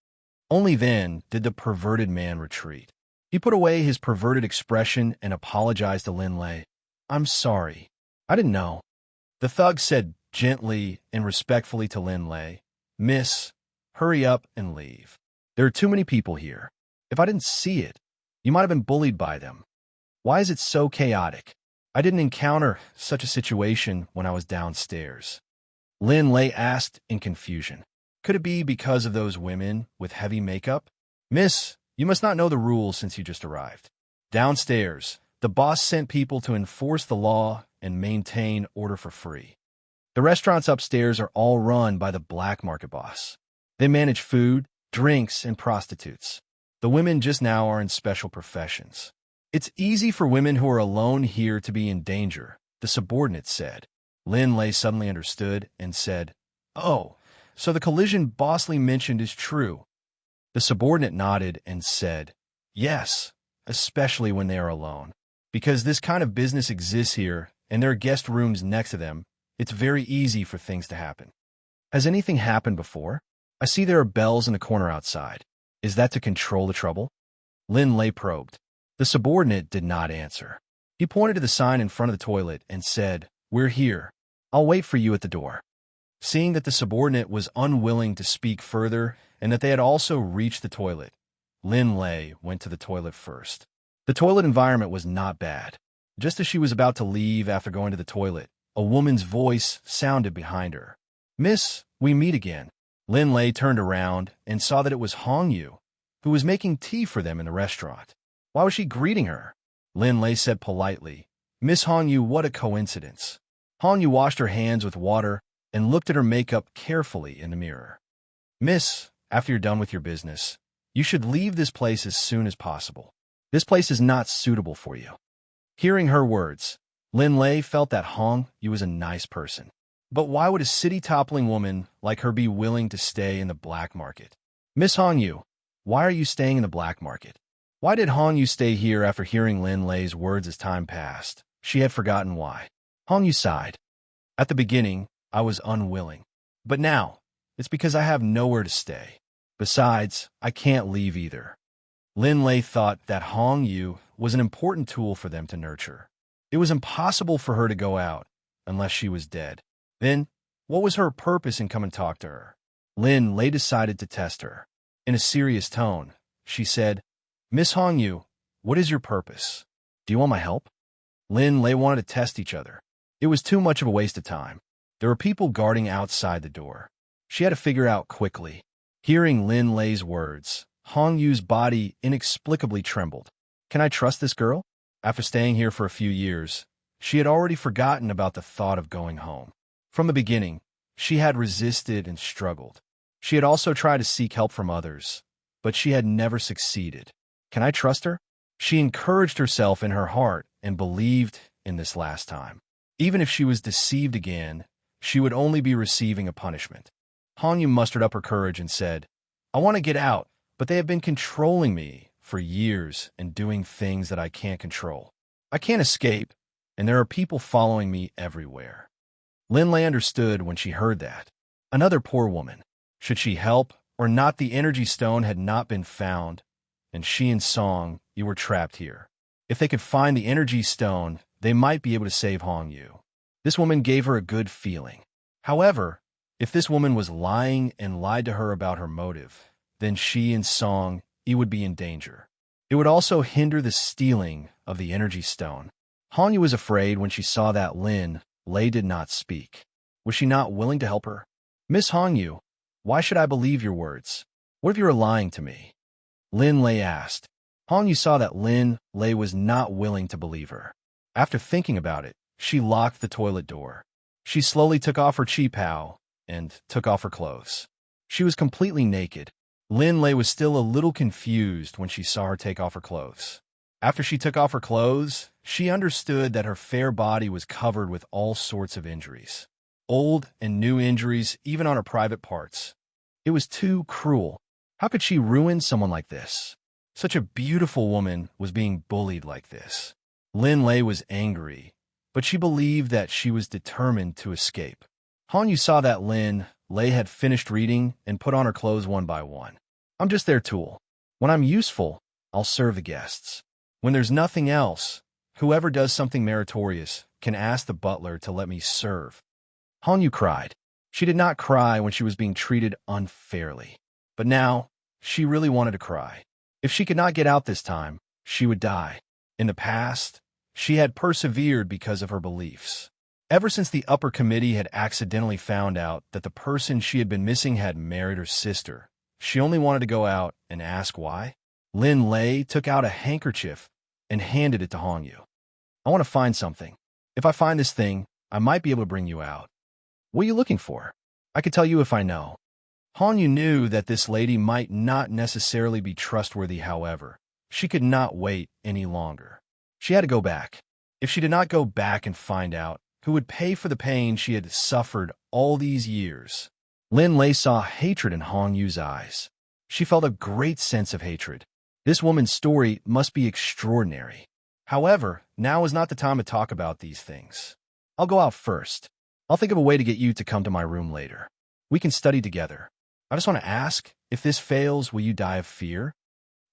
Only then did the perverted man retreat. He put away his perverted expression and apologized to Lin Lei. "I'm sorry. I didn't know." The thug said gently and respectfully to Lin Lei, "Miss, hurry up and leave. There are too many people here. If I didn't see it, you might have been bullied by them. Why is it so chaotic? I didn't encounter such a situation when I was downstairs." Lin Lei asked in confusion. Could it be because of those women with heavy makeup? "Miss, you must not know the rules since you just arrived. Downstairs, the boss sent people to enforce the law and maintain order for free. The restaurants upstairs are all run by the black market boss. They manage food, drinks, and prostitutes. The women just now are in special professions. It's easy for women who are alone here to be in danger," the subordinate said. Lin Lei suddenly understood and said, "Oh, so the collision Bosley mentioned is true." The subordinate nodded and said, "Yes, especially when they are alone. Because this kind of business exists here and there are guest rooms next to them, it's very easy for things to happen." "Has anything happened before? I see there are bells in the corner outside. Is that to control the trouble?" Lin Lei probed. The subordinate did not answer. He pointed to the sign in front of the toilet and said, "We're here. I'll wait for you at the door." Seeing that the subordinate was unwilling to speak further and that they had also reached the toilet, Lin Lei went to the toilet first. The toilet environment was not bad. Just as she was about to leave after going to the toilet, a woman's voice sounded behind her. "Miss, we meet again." Lin Lei turned around and saw that it was Hong Yu, who was making tea for them in the restaurant. Why was she greeting her? Lin Lei said politely, "Miss Hong Yu, what a coincidence." Hong Yu washed her hands with water and looked at her makeup carefully in the mirror. "Miss, after you're done with your business, you should leave this place as soon as possible. This place is not suitable for you." Hearing her words, Lin Lei felt that Hong Yu was a nice person. But why would a city-toppling woman like her be willing to stay in the black market? "Miss Hong Yu, why are you staying in the black market?" Why did Hong Yu stay here after hearing Lin Lei's words as time passed? She had forgotten why. Hong Yu sighed. "At the beginning, I was unwilling. But now, it's because I have nowhere to stay. Besides, I can't leave either." Lin Lei thought that Hong Yu was an important tool for them to nurture. It was impossible for her to go out unless she was dead. Then, what was her purpose in coming to talk to her? Lin Lei decided to test her. In a serious tone, she said, Miss Hongyu, what is your purpose? Do you want my help? Lin Lei wanted to test each other. It was too much of a waste of time. There were people guarding outside the door. She had to figure out quickly. Hearing Lin Lei's words, Hongyu's body inexplicably trembled. Can I trust this girl? After staying here for a few years, she had already forgotten about the thought of going home. From the beginning, she had resisted and struggled. She had also tried to seek help from others, but she had never succeeded. Can I trust her? She encouraged herself in her heart and believed in this last time. Even if she was deceived again, she would only be receiving a punishment. Hongyu mustered up her courage and said, I want to get out, but they have been controlling me for years and doing things that I can't control. I can't escape, and there are people following me everywhere. Lin Lei understood when she heard that. Another poor woman. Should she help or not? The energy stone had not been found, and she and Song, you were trapped here. If they could find the energy stone, they might be able to save Hongyu. This woman gave her a good feeling. However, if this woman was lying and lied to her about her motive, then she and Song, you would be in danger. It would also hinder the stealing of the energy stone. Hongyu was afraid when she saw that Lin Lei did not speak. Was she not willing to help her? Miss Hongyu, why should I believe your words? What if you are lying to me? Lin Lei asked. Hongyu saw that Lin Lei was not willing to believe her. After thinking about it, she locked the toilet door. She slowly took off her qipao and took off her clothes. She was completely naked. Lin Lei was still a little confused when she saw her take off her clothes. After she took off her clothes, she understood that her fair body was covered with all sorts of injuries. Old and new injuries, even on her private parts. It was too cruel. How could she ruin someone like this? Such a beautiful woman was being bullied like this. Lin Lei was angry, but she believed that she was determined to escape. Hongyu saw that Lin Lei had finished reading and put on her clothes one by one. I'm just their tool. When I'm useful, I'll serve the guests. When there's nothing else, whoever does something meritorious can ask the butler to let me serve. Hongyu cried. She did not cry when she was being treated unfairly. But now, she really wanted to cry. If she could not get out this time, she would die. In the past, she had persevered because of her beliefs. Ever since the upper committee had accidentally found out that the person she had been missing had married her sister, she only wanted to go out and ask why. Lin Lei took out a handkerchief and handed it to Hongyu. I want to find something. If I find this thing, I might be able to bring you out. What are you looking for? I could tell you if I know. Hongyu knew that this lady might not necessarily be trustworthy, however. She could not wait any longer. She had to go back. If she did not go back and find out, who would pay for the pain she had suffered all these years? Lin Lei saw hatred in Hongyu's eyes. She felt a great sense of hatred. This woman's story must be extraordinary. However, now is not the time to talk about these things. I'll go out first. I'll think of a way to get you to come to my room later. We can study together. I just want to ask, if this fails, will you die of fear?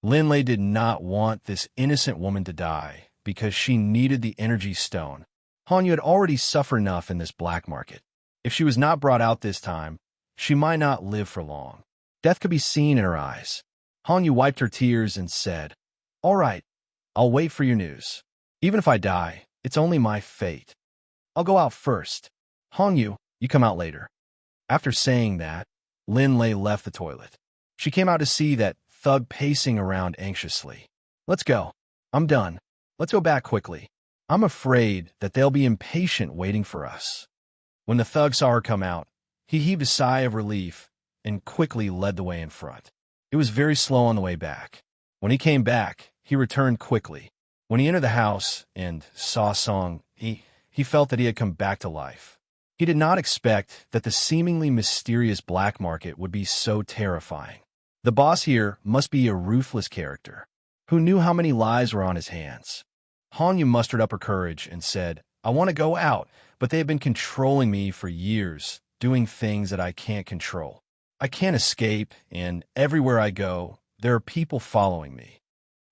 Lin Lei did not want this innocent woman to die because she needed the energy stone. Hongyu had already suffered enough in this black market. If she was not brought out this time, she might not live for long. Death could be seen in her eyes. Hongyu wiped her tears and said, All right, I'll wait for your news. Even if I die, it's only my fate. I'll go out first. Hongyu, you come out later. After saying that, Lin Lei left the toilet. She came out to see that thug pacing around anxiously. Let's go. I'm done. Let's go back quickly. I'm afraid that they'll be impatient waiting for us. When the thug saw her come out, he heaved a sigh of relief and quickly led the way in front. It was very slow on the way back. When he came back, he returned quickly. When he entered the house and saw Song, he felt that he had come back to life. He did not expect that the seemingly mysterious black market would be so terrifying. The boss here must be a ruthless character. Who knew how many lives were on his hands? Hongyu mustered up her courage and said, I want to go out, but they have been controlling me for years, doing things that I can't control. I can't escape, and everywhere I go, there are people following me.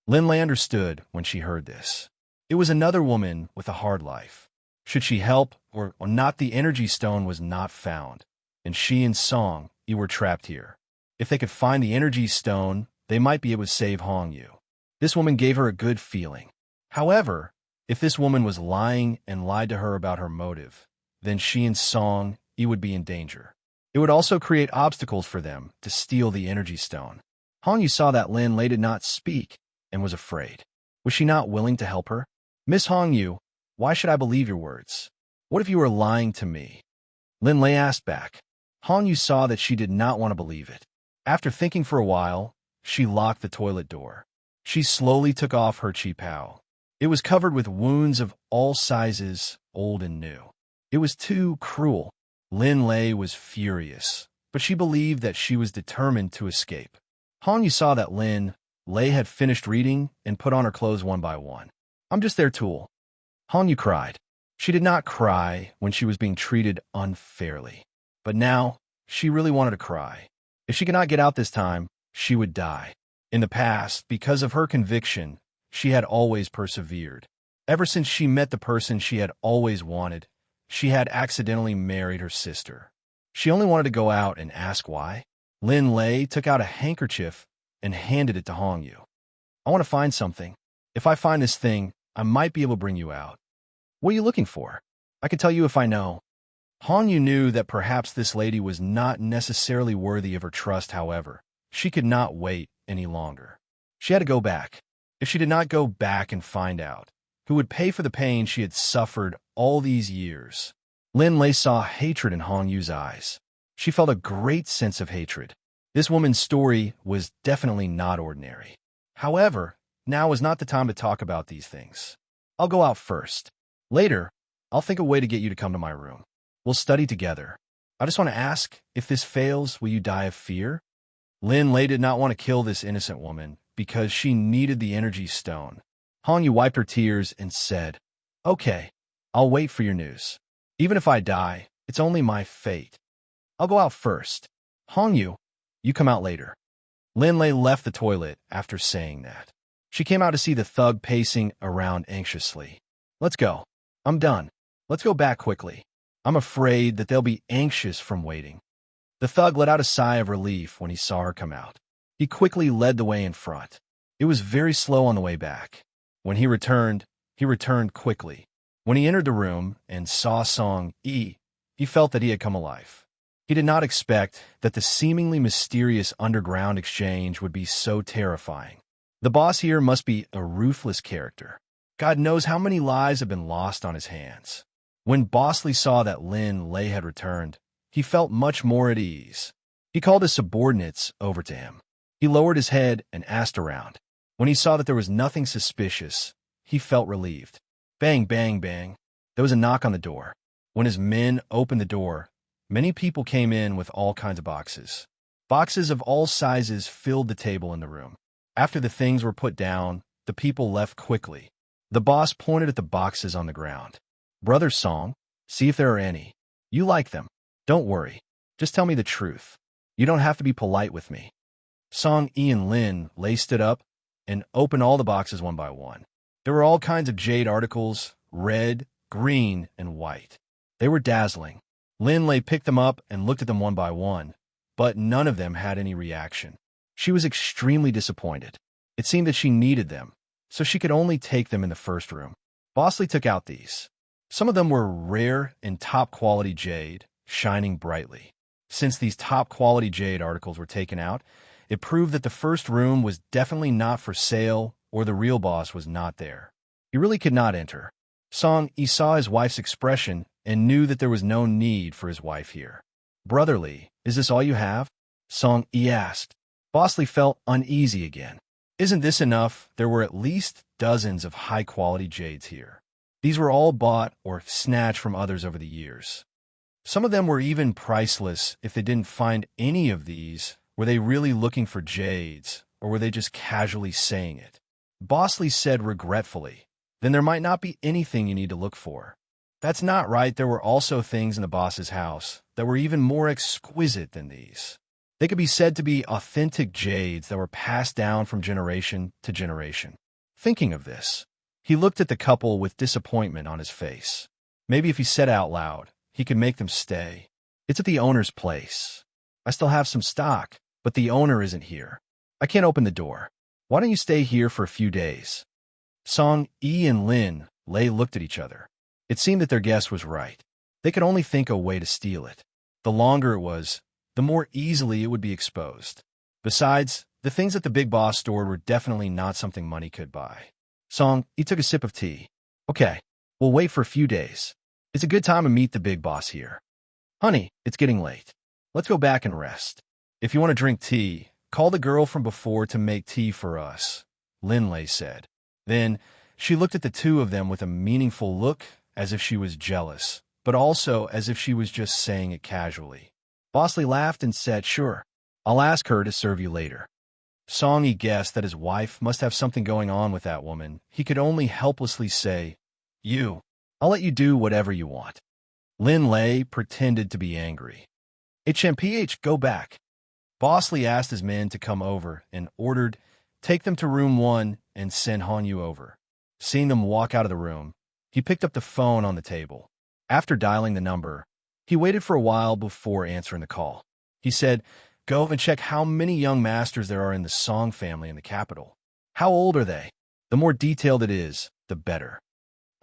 Lin Lei understood when she heard this. It was another woman with a hard life. Should she help or not? The energy stone was not found, and she and Song, you were trapped here. If they could find the energy stone, they might be able to save Hong Yu. This woman gave her a good feeling. However, if this woman was lying and lied to her about her motive, then she and Song Yi would be in danger. It would also create obstacles for them to steal the energy stone. Hong Yu saw that Lin Lei did not speak and was afraid. Was she not willing to help her? Miss Hong Yu, why should I believe your words? What if you were lying to me? Lin Lei asked back. Hong Yu saw that she did not want to believe it. After thinking for a while, she locked the toilet door. She slowly took off her qipao. It was covered with wounds of all sizes, old and new. It was too cruel. Lin Lei was furious, but she believed that she was determined to escape. Hong Yu saw that Lin Lei had finished reading and put on her clothes one by one. I'm just their tool. Hong Yu cried. She did not cry when she was being treated unfairly. But now, she really wanted to cry. If she could not get out this time, she would die. In the past, because of her conviction, she had always persevered. Ever since she met the person she had always wanted, she had accidentally married her sister. She only wanted to go out and ask why. Lin Lei took out a handkerchief and handed it to Hong Yu. I want to find something. If I find this thing, I might be able to bring you out. What are you looking for? I can tell you if I know. Hong Yu knew that perhaps this lady was not necessarily worthy of her trust, however. She could not wait any longer. She had to go back. If she did not go back and find out, who would pay for the pain she had suffered all these years? Lin Lei saw hatred in Hong Yu's eyes. She felt a great sense of hatred. This woman's story was definitely not ordinary. However, now is not the time to talk about these things. I'll go out first. Later, I'll think a way to get you to come to my room. We'll study together. I just want to ask, if this fails, will you die of fear? Lin Lei did not want to kill this innocent woman because she needed the energy stone. Hong Yu wiped her tears and said, Okay, I'll wait for your news. Even if I die, it's only my fate. I'll go out first. Hong Yu, you come out later. Lin Lei left the toilet after saying that. She came out to see the thug pacing around anxiously. Let's go. I'm done. Let's go back quickly. I'm afraid that they'll be anxious from waiting. The thug let out a sigh of relief when he saw her come out. He quickly led the way in front. It was very slow on the way back. When he returned quickly. When he entered the room and saw Song Yi, he felt that he had come alive. He did not expect that the seemingly mysterious underground exchange would be so terrifying. The boss here must be a ruthless character. God knows how many lives have been lost on his hands. When Bosley saw that Lin Lei had returned, he felt much more at ease. He called his subordinates over to him. He lowered his head and asked around. When he saw that there was nothing suspicious, he felt relieved. Bang, bang, bang. There was a knock on the door. When his men opened the door, many people came in with all kinds of boxes. Boxes of all sizes filled the table in the room. After the things were put down, the people left quickly. The boss pointed at the boxes on the ground. Brother Song, see if there are any. You like them. Don't worry. Just tell me the truth. You don't have to be polite with me. Song Yi and Lin Lei stood up and opened all the boxes one by one. There were all kinds of jade articles, red, green, and white. They were dazzling. Lin Lei picked them up and looked at them one by one, but none of them had any reaction. She was extremely disappointed. It seemed that she needed them, so she could only take them in the first room. Bosley took out these. Some of them were rare and top-quality jade, shining brightly. Since these top-quality jade articles were taken out, it proved that the first room was definitely not for sale or the real boss was not there. He really could not enter. Song Yi saw his wife's expression and knew that there was no need for his wife here. Brotherly, is this all you have? Song Yi asked. Bosley felt uneasy again. Isn't this enough? There were at least dozens of high-quality jades here. These were all bought or snatched from others over the years. Some of them were even priceless. If they didn't find any of these, were they really looking for jades, or were they just casually saying it? Bosley said regretfully, then there might not be anything you need to look for. That's not right. There were also things in the boss's house that were even more exquisite than these. They could be said to be authentic jades that were passed down from generation to generation. Thinking of this, he looked at the couple with disappointment on his face. Maybe if he said out loud, he could make them stay. It's at the owner's place. I still have some stock, but the owner isn't here. I can't open the door. Why don't you stay here for a few days? Song Yi and Lin Lei looked at each other. It seemed that their guess was right. They could only think a way to steal it. The longer it was, the more easily it would be exposed. Besides, the things that the big boss stored were definitely not something money could buy. Song Yi took a sip of tea. Okay, we'll wait for a few days. It's a good time to meet the big boss here. Honey, it's getting late. Let's go back and rest. If you want to drink tea, call the girl from before to make tea for us, Lin Lei said. Then, she looked at the two of them with a meaningful look, as if she was jealous, but also as if she was just saying it casually. Bosley laughed and said, sure, I'll ask her to serve you later. Song Yi guessed that his wife must have something going on with that woman. He could only helplessly say, I'll let you do whatever you want. Lin Lei pretended to be angry. HMPH, go back. Bosley asked his men to come over and ordered, take them to room 1 and send Hanyu over. Seeing them walk out of the room, he picked up the phone on the table. After dialing the number, he waited for a while before answering the call. He said, go and check how many young masters there are in the Song family in the capital. How old are they? The more detailed it is, the better.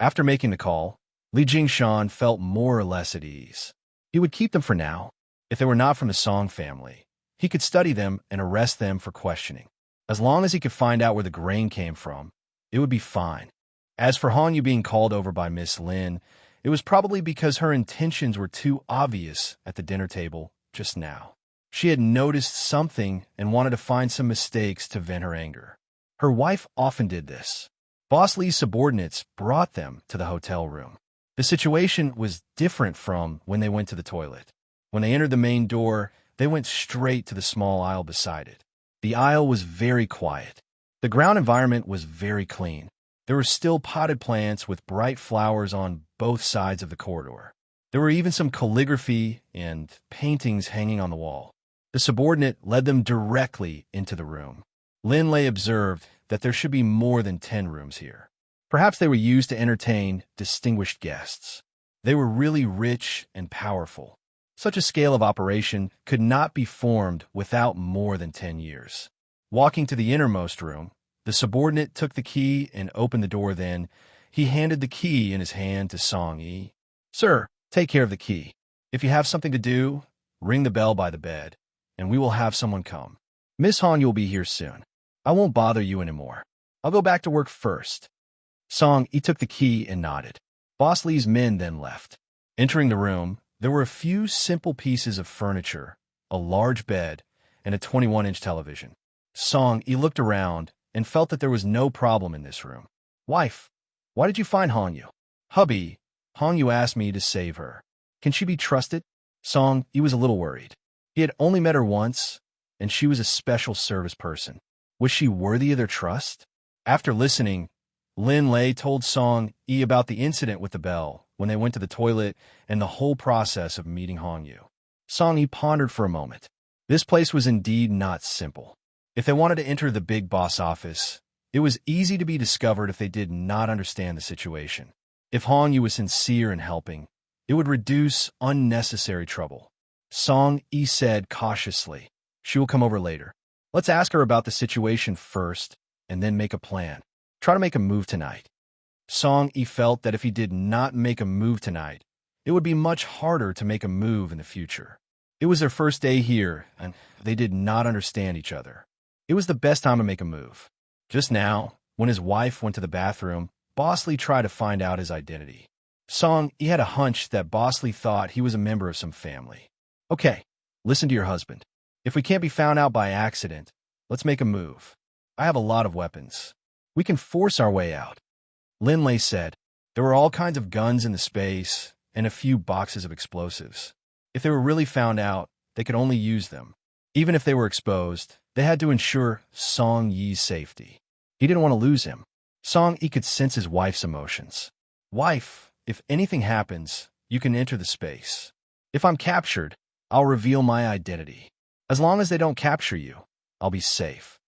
After making the call, Li Jingshan felt more or less at ease. He would keep them for now. If they were not from the Song family, he could study them and arrest them for questioning. As long as he could find out where the grain came from, it would be fine. As for Hanyu being called over by Miss Lin, it was probably because her intentions were too obvious at the dinner table just now. She had noticed something and wanted to find some mistakes to vent her anger. Her wife often did this. Boss Lee's subordinates brought them to the hotel room. The situation was different from when they went to the toilet. When they entered the main door, they went straight to the small aisle beside it. The aisle was very quiet. The ground environment was very clean. There were still potted plants with bright flowers on both sides of the corridor. There were even some calligraphy and paintings hanging on the wall. The subordinate led them directly into the room. Lin Lei observed that there should be more than 10 rooms here. Perhaps they were used to entertain distinguished guests. They were really rich and powerful. Such a scale of operation could not be formed without more than 10 years. Walking to the innermost room, the subordinate took the key and opened the door. Then he handed the key in his hand to Song Yi. Sir, take care of the key. If you have something to do, ring the bell by the bed, and we will have someone come. Miss Han, you'll be here soon. I won't bother you anymore. I'll go back to work first. Song Yi took the key and nodded. Boss Lee's men then left. Entering the room, there were a few simple pieces of furniture, a large bed, and a 21-inch television. Song Yi looked around and felt that there was no problem in this room. Wife, why did you find Hanyu? Hubby, Hanyu asked me to save her. Can she be trusted? Song Yi was a little worried. He had only met her once, and she was a special service person. Was she worthy of their trust? After listening, Lin Lei told Song Yi about the incident with the bell when they went to the toilet and the whole process of meeting Hanyu. Song Yi pondered for a moment. This place was indeed not simple. If they wanted to enter the big boss office, it was easy to be discovered if they did not understand the situation. If Hanyu was sincere in helping, it would reduce unnecessary trouble. Song Yi said cautiously, she will come over later. Let's ask her about the situation first and then make a plan. Try to make a move tonight. Song Yi felt that if he did not make a move tonight, it would be much harder to make a move in the future. It was their first day here, and they did not understand each other. It was the best time to make a move. Just now, when his wife went to the bathroom, Boss Lee tried to find out his identity. Song Yi had a hunch that Boss Lee thought he was a member of some family. Okay, listen to your husband. If we can't be found out by accident, let's make a move. I have a lot of weapons. We can force our way out. Lin Lei said. There were all kinds of guns in the space and a few boxes of explosives. If they were really found out, they could only use them. Even if they were exposed, they had to ensure Song Yi's safety. He didn't want to lose him. Song Yi could sense his wife's emotions. Wife, if anything happens, you can enter the space. If I'm captured, I'll reveal my identity. As long as they don't capture you, I'll be safe.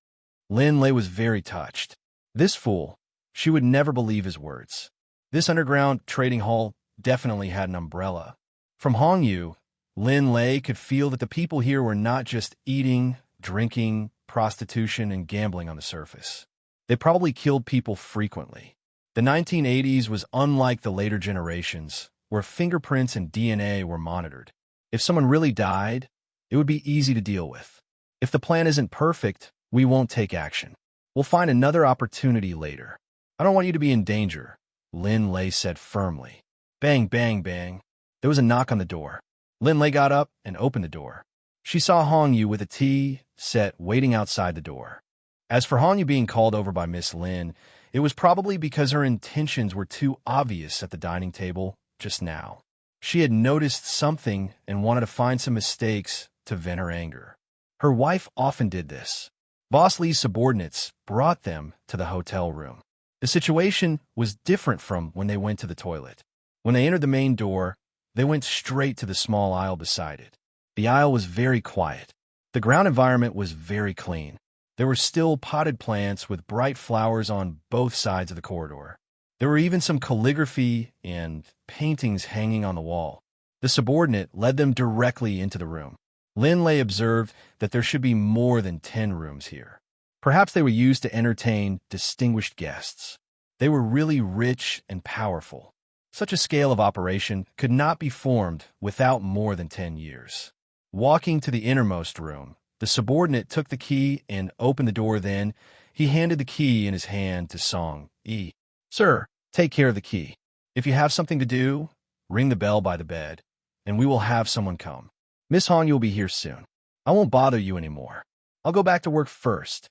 Lin Lei was very touched. This fool, she would never believe his words. This underground trading hall definitely had an umbrella. From Hongyu, Lin Lei could feel that the people here were not just eating, drinking, prostitution, and gambling on the surface. They probably killed people frequently. The 1980s was unlike the later generations, where fingerprints and DNA were monitored. If someone really died, it would be easy to deal with. If the plan isn't perfect, we won't take action. We'll find another opportunity later. I don't want you to be in danger, Lin Lei said firmly. Bang, bang, bang. There was a knock on the door. Lin Lei got up and opened the door. She saw Hong Yu with a tea set waiting outside the door. As for Hong Yu being called over by Miss Lin, it was probably because her intentions were too obvious at the dining table just now. She had noticed something and wanted to find some mistakes to vent her anger. Her wife often did this. Boss Lee's subordinates brought them to the hotel room. The situation was different from when they went to the toilet. When they entered the main door, they went straight to the small aisle beside it. The aisle was very quiet. The ground environment was very clean. There were still potted plants with bright flowers on both sides of the corridor. There were even some calligraphy and paintings hanging on the wall. The subordinate led them directly into the room. Lin Lei observed that there should be more than 10 rooms here. Perhaps they were used to entertain distinguished guests. They were really rich and powerful. Such a scale of operation could not be formed without more than 10 years. Walking to the innermost room, the subordinate took the key and opened the door. Then he handed the key in his hand to Song Yi. Sir, take care of the key. If you have something to do, ring the bell by the bed, and we will have someone come. Miss Hong will be here soon. I won't bother you anymore. I'll go back to work first.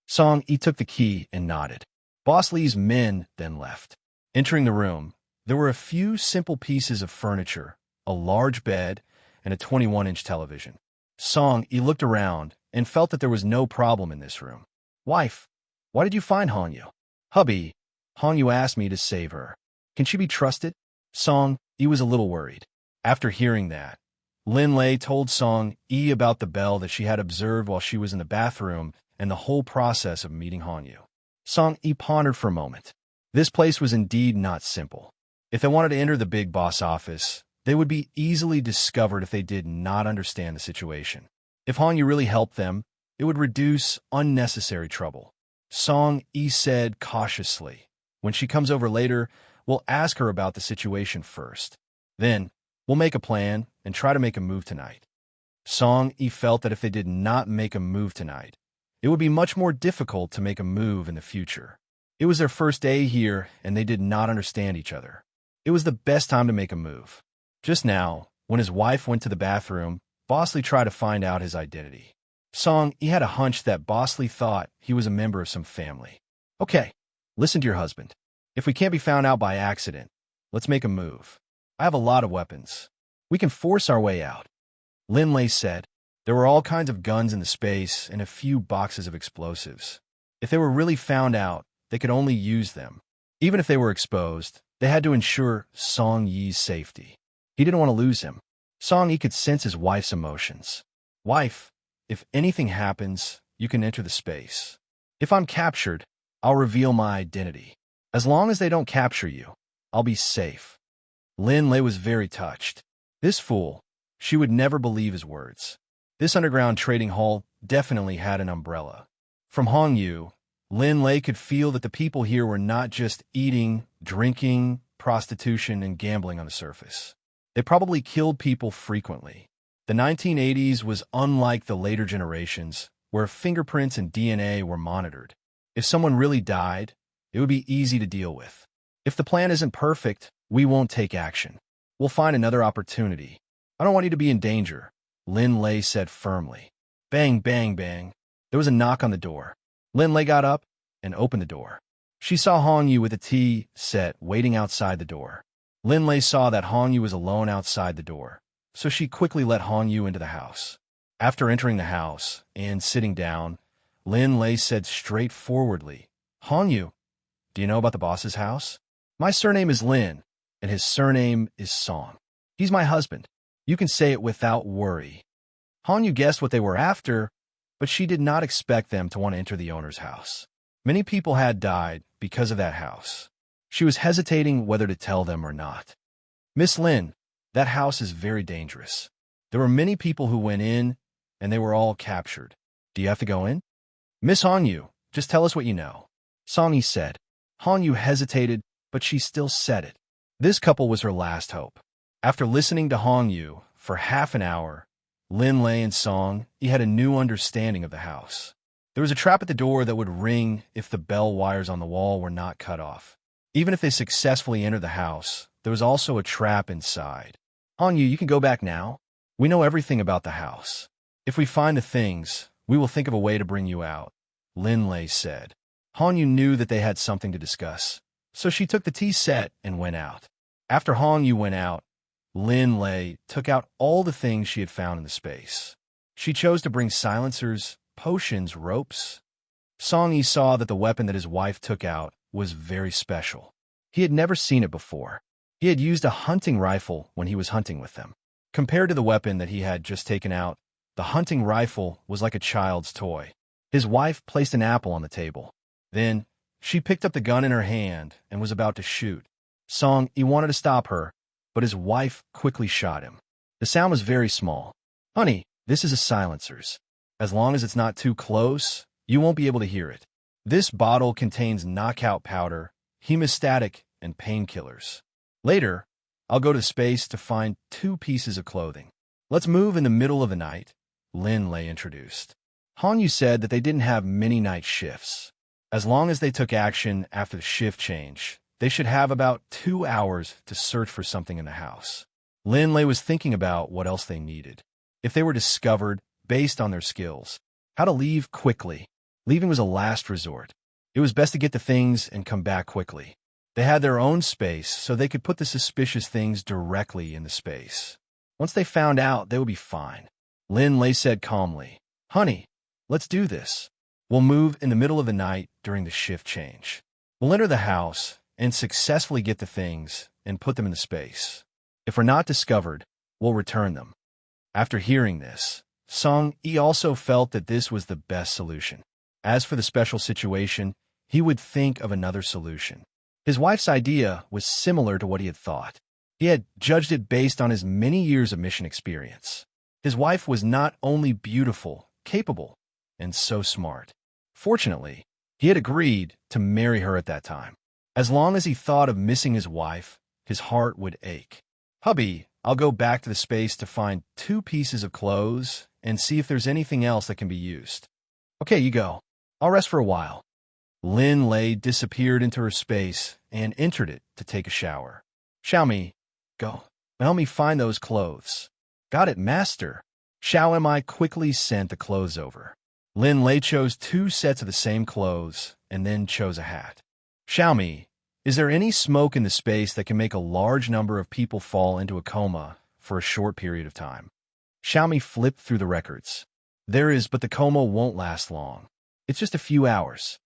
Song Yi took the key and nodded. Boss Lee's men then left. Entering the room, there were a few simple pieces of furniture, a large bed, and a 21-inch television. Song Yi looked around and felt that there was no problem in this room. Wife, why did you find Hong Yu? Hubby, Hong Yu asked me to save her. Can she be trusted? Song Yi was a little worried. After hearing that, Lin Lei told Song Yi about the bell that she had observed while she was in the bathroom and the whole process of meeting Hong Yu. Song Yi pondered for a moment. This place was indeed not simple. If they wanted to enter the big boss office, they would be easily discovered if they did not understand the situation. If Hong Yu really helped them, it would reduce unnecessary trouble. Song Yi said cautiously, when she comes over later, we'll ask her about the situation first. Then, we'll make a plan and try to make a move tonight. Song Yi felt that if they did not make a move tonight, it would be much more difficult to make a move in the future. It was their first day here, and they did not understand each other. It was the best time to make a move. Just now, when his wife went to the bathroom, Bosley tried to find out his identity. Song Yi had a hunch that Bosley thought he was a member of some family. Okay, listen to your husband. If we can't be found out by accident, let's make a move. I have a lot of weapons. We can force our way out. Lin Lei said. There were all kinds of guns in the space and a few boxes of explosives. If they were really found out, they could only use them. Even if they were exposed, they had to ensure Song Yi's safety. He didn't want to lose him. Song Yi could sense his wife's emotions. Wife, if anything happens, you can enter the space. If I'm captured, I'll reveal my identity. As long as they don't capture you, I'll be safe. Lin Lei was very touched. This fool, she would never believe his words. This underground trading hall definitely had an umbrella. From Hong Yu, Lin Lei could feel that the people here were not just eating, drinking, prostitution, and gambling on the surface. They probably killed people frequently. The 1980s was unlike the later generations, where fingerprints and DNA were monitored. If someone really died, it would be easy to deal with. If the plan isn't perfect, we won't take action. We'll find another opportunity. I don't want you to be in danger, Lin Lei said firmly. Bang, bang, bang. There was a knock on the door. Lin Lei got up and opened the door. She saw Hong Yu with a tea set waiting outside the door. Lin Lei saw that Hong Yu was alone outside the door, so she quickly let Hong Yu into the house. After entering the house and sitting down, Lin Lei said straightforwardly, Hong Yu, do you know about the boss's house? My surname is Lin, and his surname is Song. He's my husband. You can say it without worry. Hong Yu guessed what they were after, but she did not expect them to want to enter the owner's house. Many people had died because of that house. She was hesitating whether to tell them or not. Miss Lin, that house is very dangerous. There were many people who went in, and they were all captured. Do you have to go in? Miss Hanyu, just tell us what you know. Song Yi said. Hanyu hesitated, but she still said it. This couple was her last hope. After listening to Hanyu for half an hour, Lin Lei and Song Yi had a new understanding of the house. There was a trap at the door that would ring if the bell wires on the wall were not cut off. Even if they successfully entered the house, there was also a trap inside. Hanyu, you can go back now. We know everything about the house. If we find the things, we will think of a way to bring you out, Lin Lei said. Hanyu knew that they had something to discuss, so she took the tea set and went out. After Hanyu went out, Lin Lei took out all the things she had found in the space. She chose to bring silencers, potions, ropes. Song Yi saw that the weapon that his wife took out was very special. He had never seen it before. He had used a hunting rifle when he was hunting with them. Compared to the weapon that he had just taken out, the hunting rifle was like a child's toy. His wife placed an apple on the table. Then, she picked up the gun in her hand and was about to shoot. Song Yi wanted to stop her, but his wife quickly shot him. The sound was very small. Honey, this is a silencer's. As long as it's not too close, you won't be able to hear it. This bottle contains knockout powder, hemostatic, and painkillers. Later, I'll go to space to find 2 pieces of clothing. Let's move in the middle of the night, Lin Lei introduced. Hanyu said that they didn't have many night shifts. As long as they took action after the shift change, they should have about 2 hours to search for something in the house. Lin Lei was thinking about what else they needed. If they were discovered, based on their skills, how to leave quickly. Leaving was a last resort. It was best to get the things and come back quickly. They had their own space, so they could put the suspicious things directly in the space. Once they found out, they would be fine. Lin Lei said calmly, Honey, let's do this. We'll move in the middle of the night during the shift change. We'll enter the house and successfully get the things and put them in the space. If we're not discovered, we'll return them. After hearing this, Song Yi also felt that this was the best solution. As for the special situation, he would think of another solution. His wife's idea was similar to what he had thought. He had judged it based on his many years of mission experience. His wife was not only beautiful, capable, and so smart. Fortunately, he had agreed to marry her at that time. As long as he thought of missing his wife, his heart would ache. Hubby, I'll go back to the space to find 2 pieces of clothes and see if there's anything else that can be used. Okay, you go. I'll rest for a while. Lin Lei disappeared into her space and entered it to take a shower. Xiaomi, go. Help me find those clothes. Got it, master. Xiao Mi quickly sent the clothes over. Lin Lei chose 2 sets of the same clothes and then chose a hat. Xiaomi, is there any smoke in the space that can make a large number of people fall into a coma for a short period of time? Xiaomi flipped through the records. There is, but the coma won't last long. It's just a few hours.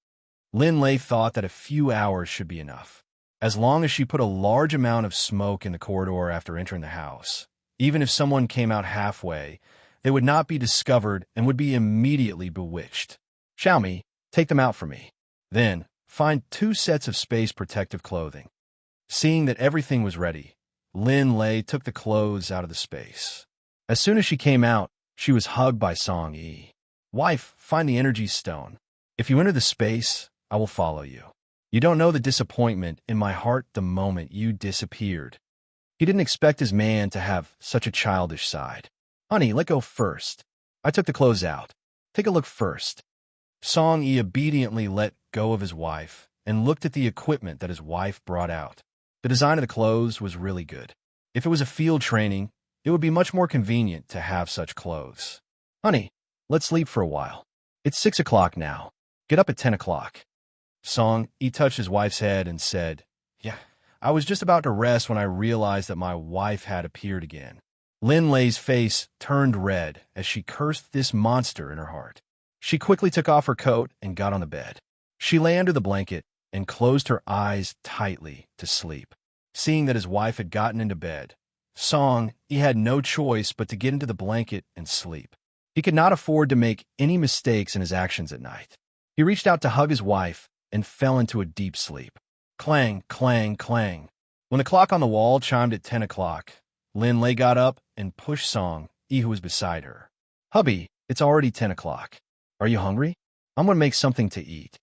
Lin Lei thought that a few hours should be enough. As long as she put a large amount of smoke in the corridor after entering the house, even if someone came out halfway, they would not be discovered and would be immediately bewitched. Xiaomi, take them out for me. Then, find 2 sets of space protective clothing. Seeing that everything was ready, Lin Lei took the clothes out of the space. As soon as she came out, she was hugged by Song Yi. Wife, find the energy stone. If you enter the space, I will follow you. You don't know the disappointment in my heart the moment you disappeared. He didn't expect his man to have such a childish side. Honey, let go first. I took the clothes out. Take a look first. Song Yi obediently let go of his wife and looked at the equipment that his wife brought out. The design of the clothes was really good. If it was a field training, it would be much more convenient to have such clothes. Honey, let's sleep for a while. It's 6 o'clock now. Get up at 10 o'clock. Song Yi touched his wife's head and said, Yeah, I was just about to rest when I realized that my wife had appeared again. Lin Lei's face turned red as she cursed this monster in her heart. She quickly took off her coat and got on the bed. She lay under the blanket and closed her eyes tightly to sleep. Seeing that his wife had gotten into bed, Song Yi had no choice but to get into the blanket and sleep. He could not afford to make any mistakes in his actions at night. He reached out to hug his wife and fell into a deep sleep. Clang, clang, clang. When the clock on the wall chimed at 10 o'clock, Lin Lei got up and pushed Song Yi, who was beside her. Hubby, it's already 10 o'clock. Are you hungry? I'm going to make something to eat.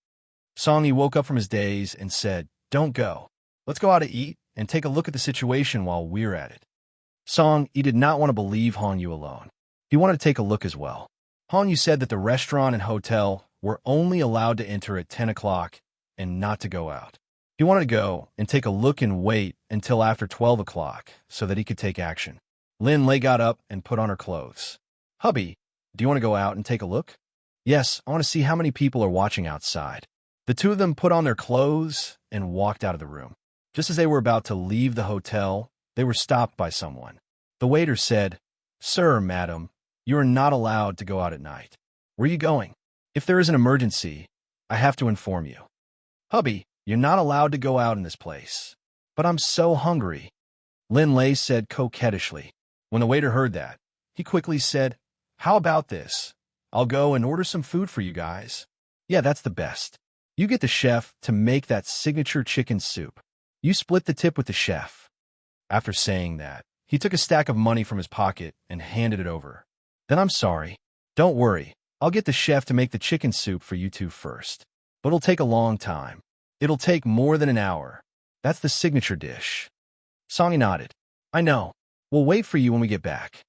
Song-yi woke up from his daze and said, "Don't go. Let's go out to eat and take a look at the situation while we're at it." Song-yi did not want to believe Han-yu alone. He wanted to take a look as well. Han-yu said that the restaurant and hotel were only allowed to enter at 10 o'clock and not to go out. He wanted to go and take a look and wait until after 12 o'clock so that he could take action. Lin Lei got up and put on her clothes. "Hubby, do you want to go out and take a look?" "Yes, I want to see how many people are watching outside." The two of them put on their clothes and walked out of the room. Just as they were about to leave the hotel, they were stopped by someone. The waiter said, "Sir, madam, you are not allowed to go out at night. Where are you going? If there is an emergency, I have to inform you." "Hubby, you're not allowed to go out in this place." "But I'm so hungry," Lin Lei said coquettishly. When the waiter heard that, he quickly said, "How about this? I'll go and order some food for you guys." "Yeah, that's the best. You get the chef to make that signature chicken soup. You split the tip with the chef." After saying that, he took a stack of money from his pocket and handed it over. "Then I'm sorry. Don't worry. I'll get the chef to make the chicken soup for you two first. But it'll take a long time. It'll take more than an hour. That's the signature dish." Songy nodded. "I know. We'll wait for you when we get back."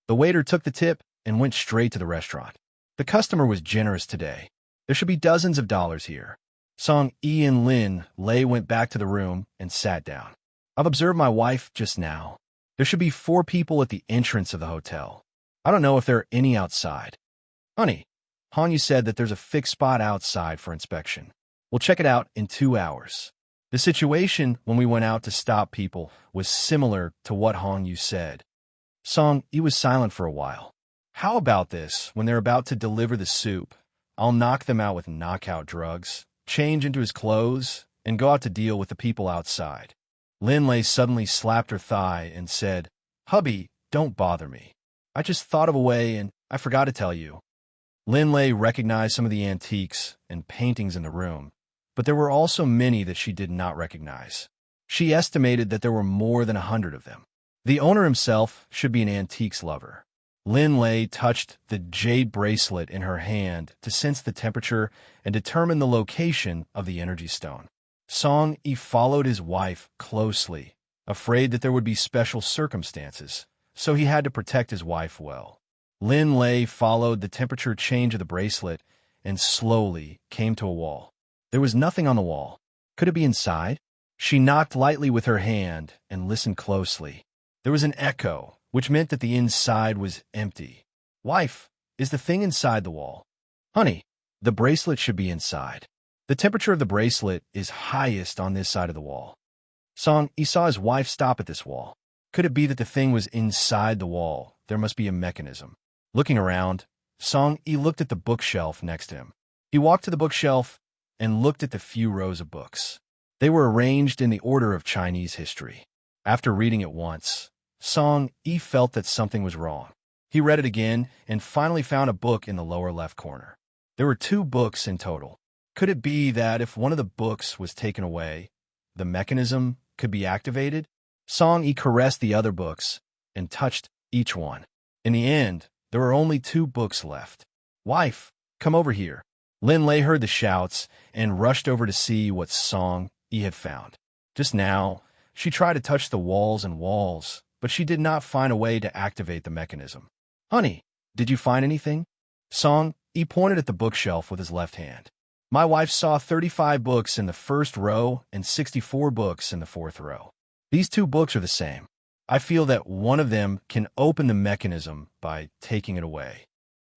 The waiter took the tip and went straight to the restaurant. The customer was generous today. There should be dozens of dollars here. Song-yi and Lin Lei went back to the room and sat down. "I've observed my wife just now. There should be 4 people at the entrance of the hotel. I don't know if there are any outside." "Honey, Han-yu said that there's a fixed spot outside for inspection. We'll check it out in 2 hours." The situation when we went out to stop people was similar to what Han-yu said. Song-yi was silent for a while. "How about this? When they're about to deliver the soup, I'll knock them out with knockout drugs, change into his clothes, and go out to deal with the people outside." Lin Lei suddenly slapped her thigh and said, "Hubby, don't bother me. I just thought of a way and I forgot to tell you." Lin Lei recognized some of the antiques and paintings in the room, but there were also many that she did not recognize. She estimated that there were more than 100 of them. The owner himself should be an antiques lover. Lin Lei touched the jade bracelet in her hand to sense the temperature and determine the location of the energy stone. Song-yi followed his wife closely, afraid that there would be special circumstances, so he had to protect his wife well. Lin Lei followed the temperature change of the bracelet and slowly came to a wall. There was nothing on the wall. Could it be inside? She knocked lightly with her hand and listened closely. There was an echo, which meant that the inside was empty. "Wife, is the thing inside the wall?" "Honey, the bracelet should be inside. The temperature of the bracelet is highest on this side of the wall." Song-yi saw his wife stop at this wall. Could it be that the thing was inside the wall? There must be a mechanism. Looking around, Song-yi looked at the bookshelf next to him. He walked to the bookshelf and looked at the few rows of books. They were arranged in the order of Chinese history. After reading it once, Song-yi felt that something was wrong. He read it again and finally found a book in the lower left corner. There were 2 books in total. Could it be that if one of the books was taken away, the mechanism could be activated? Song-yi caressed the other books and touched each one. In the end, there were only 2 books left. "Wife, come over here." Lin Lei heard the shouts and rushed over to see what Song-yi had found. Just now, she tried to touch the walls and walls, but she did not find a way to activate the mechanism. "Honey, did you find anything?" Song-yi pointed at the bookshelf with his left hand. "My wife saw 35 books in the first row and 64 books in the 4th row. These 2 books are the same. I feel that one of them can open the mechanism by taking it away."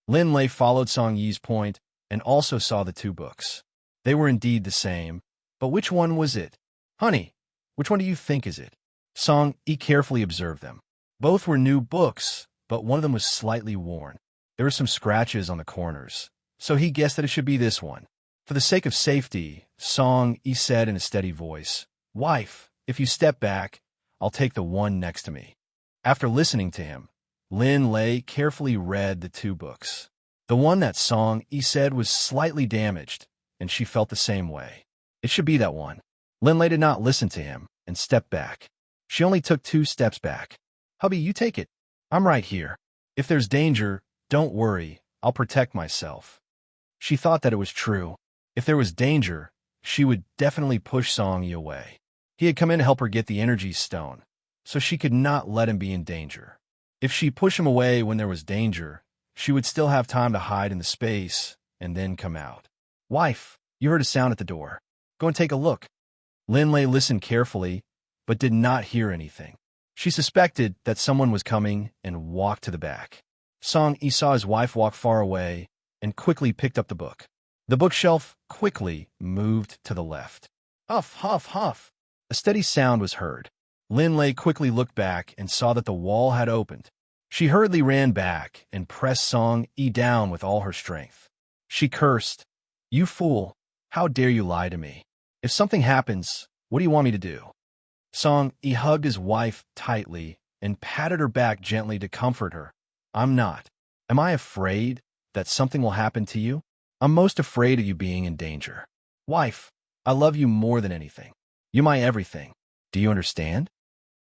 Lin Lei followed Song-yi's point and also saw the 2 books. They were indeed the same, but which one was it? "Honey, which one do you think is it?" Song-yi carefully observed them. Both were new books, but one of them was slightly worn. There were some scratches on the corners, so he guessed that it should be this one. For the sake of safety, Song-yi said in a steady voice, "Wife, if you step back, I'll take the one next to me." After listening to him, Lin Lei carefully read the 2 books. The one that Song-yi said was slightly damaged, and she felt the same way. It should be that one. Lin Lei did not listen to him and stepped back. She only took 2 steps back. "Hubby, you take it. I'm right here. If there's danger, don't worry. I'll protect myself." She thought that it was true. If there was danger, she would definitely push Song Yi away. He had come in to help her get the energy stone, so she could not let him be in danger. If she pushed him away when there was danger, she would still have time to hide in the space and then come out. Wife, you heard a sound at the door. Go and take a look. Lin Lei listened carefully, but did not hear anything. She suspected that someone was coming and walked to the back. Song Yi saw his wife walk far away and quickly picked up the book. The bookshelf quickly moved to the left. Huff, huff, huff. A steady sound was heard. Lin Lei quickly looked back and saw that the wall had opened. She hurriedly ran back and pressed Song Yi down with all her strength. She cursed, "You fool! How dare you lie to me? If something happens, what do you want me to do?" Song Yi hugged his wife tightly and patted her back gently to comfort her. "I'm not. Am I afraid that something will happen to you? I'm most afraid of you being in danger. Wife, I love you more than anything. You're my everything. Do you understand?"